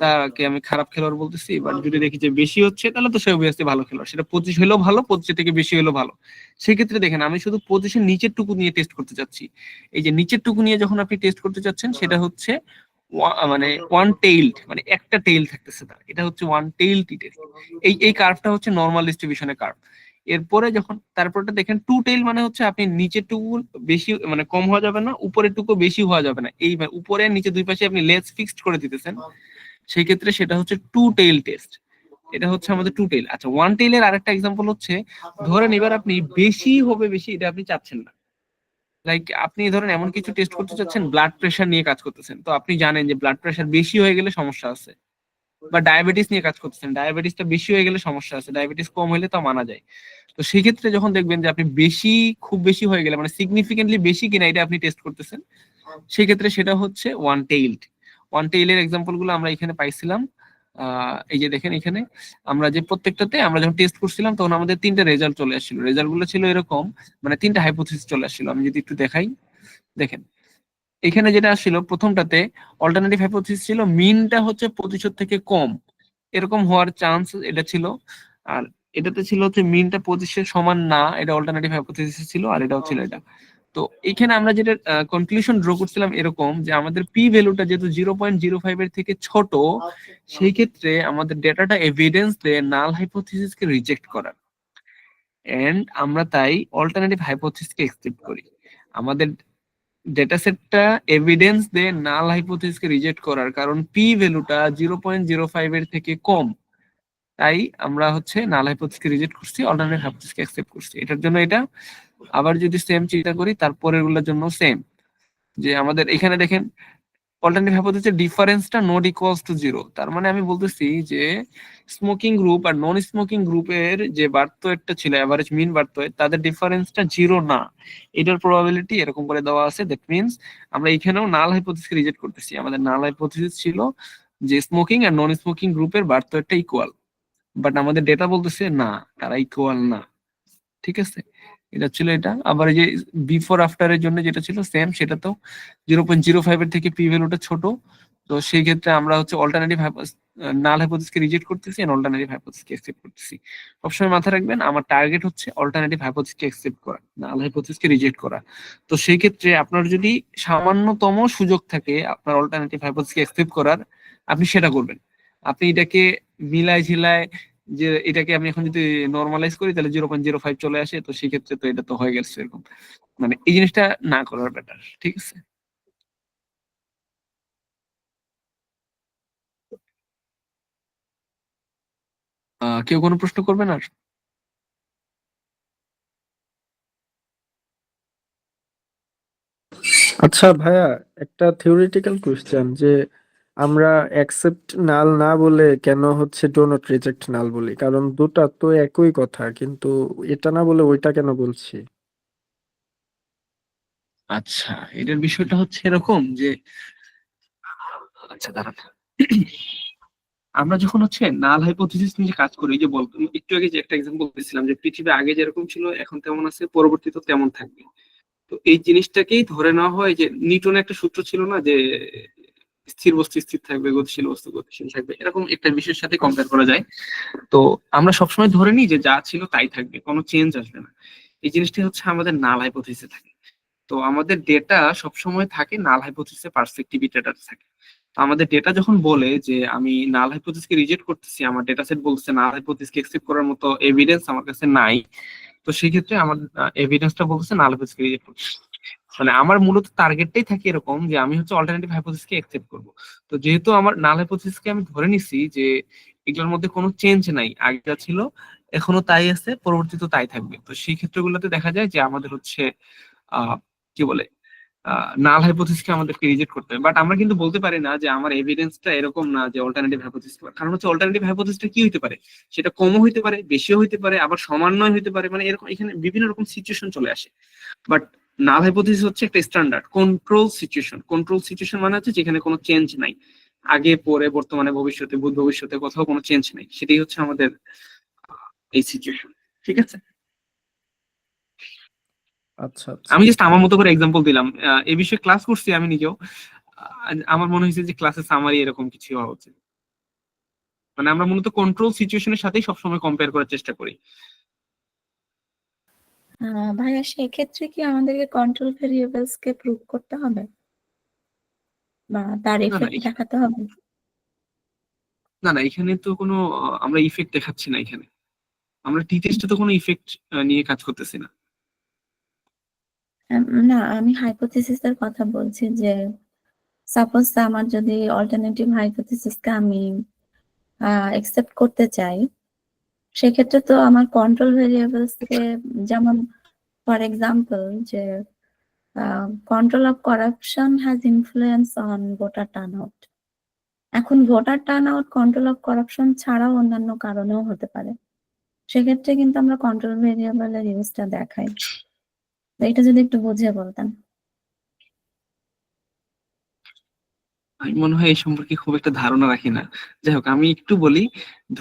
তাকে আমি খারাপ খেলোয়াড় বলতেছি। বাট যদি দেখি যে বেশি হচ্ছে তাহলে তো সে অবভিয়াসলি ভালো খেলোয়াড়, সেটা 25 হলেও ভালো, 25 থেকে বেশি হলেও ভালো। সেক্ষেত্রে দেখেন আমি শুধু 25-এর নিচের টুকু নিয়ে টেস্ট করতে চাচ্ছি। এই যে নিচের টুকু নিয়ে যখন আপনি টেস্ট করতে চাচ্ছেন সেটা হচ্ছে মানে ওয়ান টেইলড, মানে একটা টেইল থাকতেছে তার, এটা হচ্ছে ওয়ান টেইল টি টেস্ট। এই কার্ভটা হচ্ছে নর্মাল ডিস্ট্রিবিউশনের কার্ভ। এরপরে যখন তারপরটা দেখেন টু টেইল মানে হচ্ছে আপনি নিচের টুকু বেশি মানে কম হওয়া যাবে না, উপরের টুকু বেশি হওয়া যাবে না, এই উপরে আর নিচে দুই পাশে আপনি লেস ফিক্সড করে দিতেছেন, সেই ক্ষেত্রে সেটা হচ্ছে টু টেইল টেস্ট। এটা হচ্ছে আমাদের টু টেইল। আচ্ছা, ওয়ান টেইলের আরেকটা এক্সাম্পল হচ্ছে ধরেন এবার আপনি বেশি হবে বেশি এটা আপনি চাচ্ছেন না, লাইক আপনি ধরেন এমন কিছু টেস্ট করতে চাচ্ছেন, ব্লাড প্রেশার নিয়ে কাজ করতেছেন, তো আপনি জানেন যে ব্লাড প্রেশার বেশি হয়ে গেলে সমস্যা আছে, বা ডায়াবেটিস নিয়ে কাজ করতেছেন, ডায়াবেটিসটা বেশি হয়ে গেলে সমস্যা আছে, ডায়াবেটিস কম হলে তা মানা যায়। তো সেই ক্ষেত্রে যখন দেখবেন যে আপনি বেশি, খুব বেশি হয়ে গেলে মানে সিগনিফিকেন্টলি বেশি কিনা এটা আপনি টেস্ট করতেছেন, সেই ক্ষেত্রে সেটা হচ্ছে ওয়ান টেইলড। ওয়ান টেইলের এক্সাম্পল গুলো আমরা এখানে পাইছিলাম। এই যে দেখেন এখানে আমরা যে প্রত্যেকটাতে আমরা যখন টেস্ট করছিলাম তখন আমাদের তিনটা রেজাল্ট চলে আসছিল, রেজাল্ট গুলো ছিল এরকম, মানে তিনটা হাইপোথিসিস চলে আসছিল। আমি যদি একটু দেখাই, দেখেন এখানে যেটা আসছিল প্রথমটাতে অল্টারনেটিভ হাইপোথিসিস ছিল মিনটা হচ্ছে 25 থেকে কম, এরকম হওয়ার চান্স এটা ছিল। আর এটাতে ছিল হচ্ছে মিনটা 25-এর সমান না, এটা অল্টারনেটিভ হাইপোথিসিস ছিল, আর এটাও ছিল এটা। তো এখানে আমরা যেটা কনক্লুশন ড্র করছিলাম এরকম যে আমাদের পি ভ্যালুটা যেহেতু 0.05 এর থেকে ছোট, সেই ক্ষেত্রে আমাদের ডেটাটা এভিডেন্স দেয় নাল হাইপোথিসিসকে রিজেক্ট করার, এন্ড আমরা তাই অল্টারনেটিভ হাইপোথিসিসকে অ্যাকসেপ্ট করি। আমাদের ডেটা সেটটা এভিডেন্স দেয় নাল হাইপোথিসিসকে রিজেক্ট করার, কারণ পি ভ্যালুটা 0.05 এর থেকে কম, তাই আমরা হচ্ছে নাল হাইপোথিসিসকে রিজেক্ট করছি, অল্টারনেটিভ হাইপোথিসিসকে অ্যাকসেপ্ট করছি। এটার জন্য এটা আবার যদি সেম চিন্তা করি তারপরের গুলোর জন্য সেম, যে আমাদের এখানে দেখেন অল্টারনেটিভ হাইপোথিসিসের ডিফারেন্সটা নট ইকুয়ালস টু 0, তার মানে আমি বলতেছি যে স্মোকিং গ্রুপ আর নন স্মোকিং গ্রুপের যে বার্থ ওয়েটটা ছিল এভারেজ মিন বার্থ ওয়েট, তাদের ডিফারেন্সটা 0 না, এটার প্রবাবিলিটি এরকম করে দেওয়া আছে। দ্যাট মিন্স আমরা এখানেও নাল হাইপোথিসিসকে রিজেক্ট করতেছি। আমাদের নাল হাইপোথিসিস ছিল যে স্মোকিং আর নন স্মোকিং গ্রুপের বার্থ ওয়েটটা ইকুয়াল, বাট আমাদের ডেটা বলতেছে না, তারা ইকুয়াল না। ঠিক আছে, এটা ছিল এটা। আবার এই যে বিফোর আফটারের জন্য যেটা ছিল সেম, সেটা তো 0.05 এর থেকে পি ভ্যালুটা ছোট, তো সেই ক্ষেত্রে আমরা হচ্ছে অল্টারনেটিভ নাল হাইপোথিসিসকে রিজেক্ট করতেছি আর অল্টারনেটিভ হাইপোথিসিসকে অ্যাকসেপ্ট করতেছি। সবসময় মাথায় রাখবেন আমার টার্গেট হচ্ছে অল্টারনেটিভ হাইপোথিসিসকে অ্যাকসেপ্ট করা, নাল হাইপোথিসিসকে রিজেক্ট করা। তো সেই ক্ষেত্রে আপনার যদি সামান্যতম সুযোগ থাকে আপনার অল্টারনেটিভ হাইপোথিসিসকে অ্যাকসেপ্ট করার, আপনি সেটা করবেন। আপনি এটাকে মিলায় ঝিলায় যে এটাকে আমি এখন যদি নর্মালাইজ করি তাহলে 0.05 চলে আসে, তো সেক্ষেত্রে তো এটা তো হয়ে গেছে এরকম, মানে এই জিনিসটা না করার বেটার। ঠিক আছে, কেউ কোনো প্রশ্ন করবেন আর? আচ্ছা ভাইয়া, একটা থিওরিটিক্যাল কোশ্চেন, যে আমরা অ্যাকসেপ্ট নাল না বলে কেন হচ্ছে ডো নট রিজেক্ট নাল বলি? কারণ দুটা তো একই কথা, কিন্তু এটা না বলে ওইটা কেন বলছি? আচ্ছা, এটার বিষয়টা হচ্ছে এরকম যে, আচ্ছা দাঁড়ান, আমরা যখন হচ্ছে নাল হাইপোথিসিস নিয়ে কাজ করি, যে বলতো একটু আগে যে একটা এক্সাম্পল দিয়েছিলাম যে পৃথিবী আগে যেরকম ছিল এখন তেমন আছে, পরবর্তীতে তেমন থাকবে। তো এই জিনিসটাকেই ধরে নেওয়া হয় যে নিউটনের একটা সূত্র ছিল না যে স্থির বস্তু স্থির থাকবে, গতিশীল বস্তু গতিশীল থাকবে, এরকম একটা বিষয়ের সাথে কম্পেয়ার করা যায়। তো আমরা সবসময় ধরে নিই যে যা ছিল তাই থাকবে, কোনো চেঞ্জ আসবে না। এই জিনিসটা হচ্ছে আমাদের নাল হাইপোথিসিসে থাকে। তো আমাদের ডেটা সবসময় থাকে নাল হাইপোথিসিসে পারসপেক্টিভ ডেটা থাকে। তো আমাদের ডেটা যখন বলে যে আমি নাল হাইপোথিসকে রিজেক্ট করতেছি, আমার ডেটা সেট বলছে নাল হাইপোথিসকে অ্যাকসেপ্ট করার মতো এভিডেন্স আমার কাছে নাই, তো সেই ক্ষেত্রে আমার এভিডেন্সটা বলছে নাল হাইপোথিসকে রিজেক্ট করতে। মানে আমার মূলত টার্গেটটাই থাকে এরকম যে আমি হচ্ছে অল্টারনেটিভ হাইপোথিসকে অ্যাকসেপ্ট করব। তো যেহেতু আমার নাল হাইপোথিসকে আমি ধরে নিছি যে এগুলোর মধ্যে কোনো চেঞ্জ নাই, আগে যা ছিল এখনো তাই আছে, পরবর্তীতে তাই থাকবে, তো সেই ক্ষেত্রগুলোতে দেখা যায় যে আমাদের হচ্ছে কি বলে নাল হাইপোথিসকে আমাদেরকে রিজেক্ট করতে হবে। বাট আমরা কিন্তু বলতে পারি না যে আমার এভিডেন্সটা এরকম না যে অল্টারনেটিভ হাইপোথিস, কারণ হচ্ছে অল্টারনেটিভ হাইপোথিসটা কি হতে পারে, সেটা কমও হইতে পারে, বেশিও হইতে পারে, আবার সমান্বয় হইতে পারে, মানে এরকম এখানে বিভিন্ন রকম সিচুয়েশন চলে আসে। বাট নাল হাইপোথিস হচ্ছে একটা standard control situation. Control situation মানে হচ্ছে যেখানে কোনো চেঞ্জ নাই, আগে পরে বর্তমানে ভবিষ্যতে ভূত ভবিষ্যতে কোথাও কোনো চেঞ্জ নাই, সেটাই হচ্ছে আমাদের এই সিচুয়েশন। ঠিক আছে, আচ্ছা আচ্ছা। আমি জাস্ট আমার মতো করে এক্সাম্পল দিলাম। এই বিষয়ে ক্লাস করছি আমি নিজেও, আমার মনে হয়েছে যে ক্লাসে সামারি এরকম কিছু হওয়া উচিত। মানে আমরা মূলত কন্ট্রোল সিচুয়েশনের সাথেই সবসময় কম্পেয়ার করার চেষ্টা করি। ভাইয়া সেক্ষেত্রে কি আমাদেরকে কন্ট্রোল ভেরিয়েবলস কে প্রুভ করতে হবে বা তার না না এফেক্ট দেখাতে হবে? না না, এখানে তো কোনো আমরা ইফেক্ট দেখাচ্ছি না। এখানে আমরা টি টেস্টে তো কোনো ইফেক্ট নিয়ে কাজ করতেছি না। না, আমি হাইপোথিসিসের কথা বলছি যে সাপোজ আমার যদি অল্টারনেটিভ হাইপোথিসিসকে আমি একসেপ্ট করতে চাই, সেক্ষেত্রে তো আমার কন্ট্রোল ভেরিয়েবলস কে, যেমন ফর এক্সাম্পল যে control of corruption has influence on voter turnout. এখন voter turnout control of corruption ছাড়াও অন্যান্য কারণেও হতে পারে, সেক্ষেত্রে কিন্তু আমরা কন্ট্রোল ভেরিয়েবলের ইউজটা দেখাই। তো এটা যদি একটু বুঝিয়ে বলতেন। আমি মনে হয় এই সম্পর্কে খুব একটা ধারণা রাখি না। যাই হোক, আমি একটু বলি।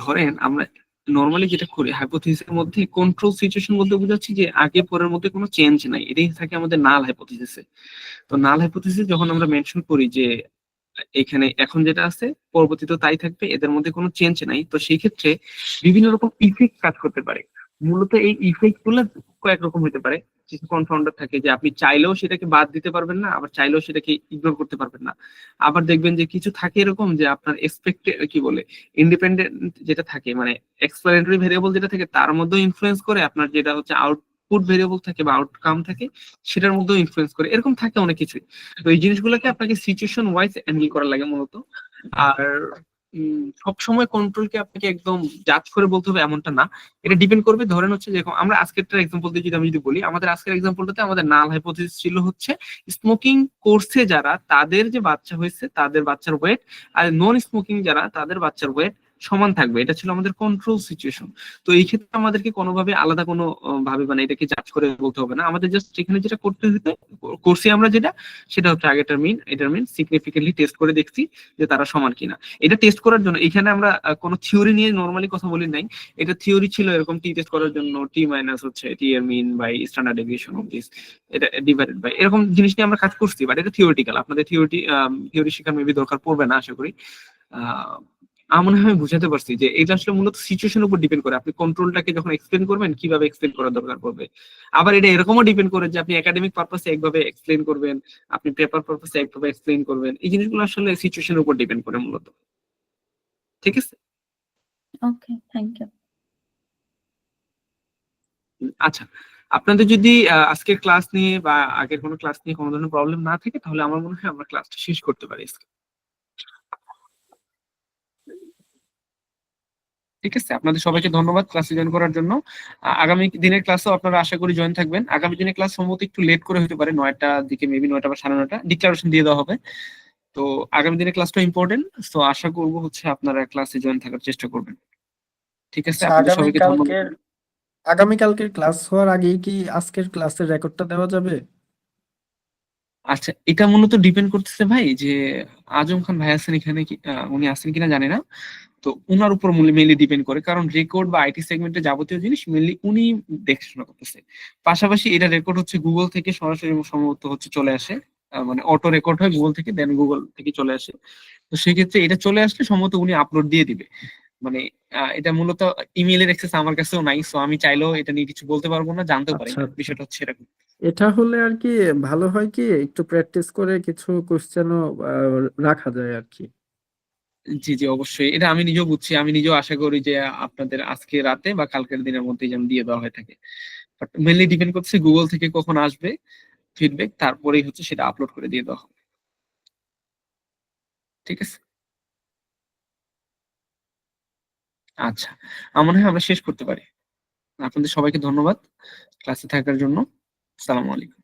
ধরেন আমরা নর্মালি যেটা করি হাইপোথিসিসের মধ্যে কন্ট্রোল সিচুয়েশন বলতে বোঝাচ্ছি যে আগে পরের মধ্যে কোনো চেঞ্জ নাই, এটাই থাকে আমাদের নাল হাইপোথিসিসে। তো নাল হাইপোথিসিস যখন আমরা মেনশন করি যে এখানে এখন যেটা আছে পরবর্তীতে তাই থাকবে, এদের মধ্যে কোনো চেঞ্জ নাই, তো সেই ক্ষেত্রে বিভিন্ন রকম ইফেক্ট কাজ করতে পারে। মূলত এই ইফেক্ট গুলো কয়েক রকম হতে পারে। কিছু কনফাউন্ডার থাকে যে আপনি চাইলেও সেটাকে বাদ দিতে পারবেন না, আবার চাইলেও সেটাকে ইগনোর করতে পারবেন না। আবার দেখবেন যে কিছু থাকে এরকম যে আপনার এক্সপেক্ট কি বলে ইন্ডিপেন্ডেন্ট যেটা থাকে, মানে এক্সপ্লানেটরি ভেরিয়েবল যেটা থাকে তার মধ্যেও ইনফ্লুয়েন্স করে, আপনার যেটা হচ্ছে আউটপুট ভেরিয়েবল থাকে বা আউটকাম থাকে সেটার মধ্যেও ইনফ্লুয়েন্স করে, এরকম থাকে অনেক কিছুই। তো এই জিনিসগুলোকে আপনাকে সিচুয়েশন ওয়াইজ হ্যান্ডেল করা লাগে মূলত। আর সব সময় কন্ট্রোলকে আপনাকে একদম জাজ করে বলতে হবে এমনটা না, এটা ডিপেন্ড করবে। ধরেন হচ্ছে যেরকম আমরা আজকেরটার এক্সাম্পল দিয়ে যদি আমি যদি বলি, আমাদের আজকের এক্সাম্পলটাতে আমাদের নাল হাইপোথিসিস ছিল হচ্ছে স্মোকিং করছে যারা তাদের যে বাচ্চা হয়েছে তাদের বাচ্চার ওয়েট আর নন স্মোকিং যারা তাদের বাচ্চার ওয়েট সমান থাকবে, এটা ছিল আমাদের কন্ট্রোল সিচুয়েশন। তো এই ক্ষেত্রে আমাদেরকে কোনোভাবে আলাদা কোনো ভাবে মানে এটাকে জাজ করে বলতে হবে না, আমাদের জাস্ট এখানে যেটা করতে হতে করছি আমরা যেটা, সেটা হচ্ছে আগেটার মিন এটার মিন সিগনিফিকেন্টলি টেস্ট করে দেখছি যে তারা সমান কিনা। এটা টেস্ট করার জন্য এখানে আমরা কোনো থিওরি নিয়ে নর্মালি কথা বলি নাই, এটা থিওরি ছিল এরকম টি টেস্ট করার জন্য টি মাইনাস হচ্ছে টি এর mean by standard deviation of this, এটা ডিভাইডেড বাই এরকম জিনিস নিয়ে আমরা কাজ করছি। বাট এটা থিওরিটিক্যাল, আপনাদের থিওরি শেখার মেবি দরকার পড়বে না আশা করি। আমার মনে হয় বুঝাতে পারছি যে এটা আসলে মূলত সিচুয়েশনের উপর ডিপেন্ড করে, আপনি কন্ট্রোলটাকে যখন এক্সপ্লেন করবেন কিভাবে এক্সপ্লেন করার দরকার পড়বে। আবার এটা এরকমও ডিপেন্ড করে যে আপনি একাডেমিক পারপাসে একভাবে এক্সপ্লেন করবেন, আপনি পেপার পারপাসে একভাবে এক্সপ্লেন করবেন, এই জিনিসগুলো আসলে সিচুয়েশনের উপর ডিপেন্ড করে মূলত। ঠিক আছে, ওকে, থ্যাংক ইউ। আচ্ছা, আপনাদের যদি আজকের ক্লাস নিয়ে বা আগের কোনো ক্লাস নিয়ে কোনো ধরনের প্রবলেম না থাকে তাহলে আমার মনে হয় আমরা ক্লাসটা শেষ করতে পারি আজকে। ঠিক আছে, আপনাদের সবাইকে ধন্যবাদ ক্লাসে জয়েন করার জন্য। আগামী দিনের ক্লাসও আপনারা আশা করি জয়েন থাকবেন। আগামী দিনের ক্লাস সম্ভবত একটু লেট করে হতে পারে, 9টার দিকে, মেবি 9টা বা 9:30 ডিক্লারেশন দিয়ে দেওয়া হবে। তো আগামী দিনের ক্লাসটা ইম্পর্টেন্ট, তো আশা করবো হচ্ছে আপনারা ক্লাসে জয়েন থাকার চেষ্টা করবেন। ঠিক আছে, আচ্ছা, আপনাদের সবাইকে ধন্যবাদ। আগামীকালকের ক্লাস হওয়ার আগেই কি আজকের ক্লাসের রেকর্ডটা দেওয়া যাবে? আচ্ছা, এটা মূলত ডিপেন্ড করতেছে ভাই যে আজম খান ভাই আছেন এখানে কি, উনি আছেন কিনা জানি না, তো উনার উপর মেনলি ডিপেন্ড করে, কারণ রেকর্ড বা আইটি সেগমেন্টের যাবতীয় জিনিস মেনলি উনি দেখাশোনা করতেছে। পাশাপাশি এটা রেকর্ড হচ্ছে গুগল থেকে সরাসরি সম্ভবত হচ্ছে চলে আসে, মানে অটো রেকর্ড হয় গুগল থেকে, দেন গুগল থেকে চলে আসে। তো সেক্ষেত্রে এটা চলে আসলে সম্ভবত উনি আপলোড দিয়ে দিবে। মানে এটা মূলত ইমেইলের অ্যাক্সেস আমার কাছেও নাই, সো আমি চাইলেও এটা নিয়ে কিছু বলতে পারবো না, জানতেও পারি আচ্ছা না, আচ্ছা। বিষয়টা হচ্ছে এরকম। এটা হলে আর কি ভালো হয়, কি একটু প্র্যাকটিস করে কিছু কোশ্চেনও রাখা যায় আর কি। জি জি, অবশ্যই এটা আমি নিজেও বুঝছি, আমি নিজেও আশা করি যে আপনাদের আজকে রাতে বা কালকের দিনের মধ্যে যেন দিয়ে দেওয়া হয়ে থাকে। বাট মেনলি ডিপেন্ড করছে গুগল থেকে কখন আসবে ফিডব্যাক, তারপরেই হচ্ছে সেটা আপলোড করে দিয়ে দেওয়া হবে। ঠিক আছে, আচ্ছা, আমার মনে হয় আমরা শেষ করতে পারি। আপনাদের সবাইকে ধন্যবাদ ক্লাসে থাকার জন্য। আসসালামু আলাইকুম।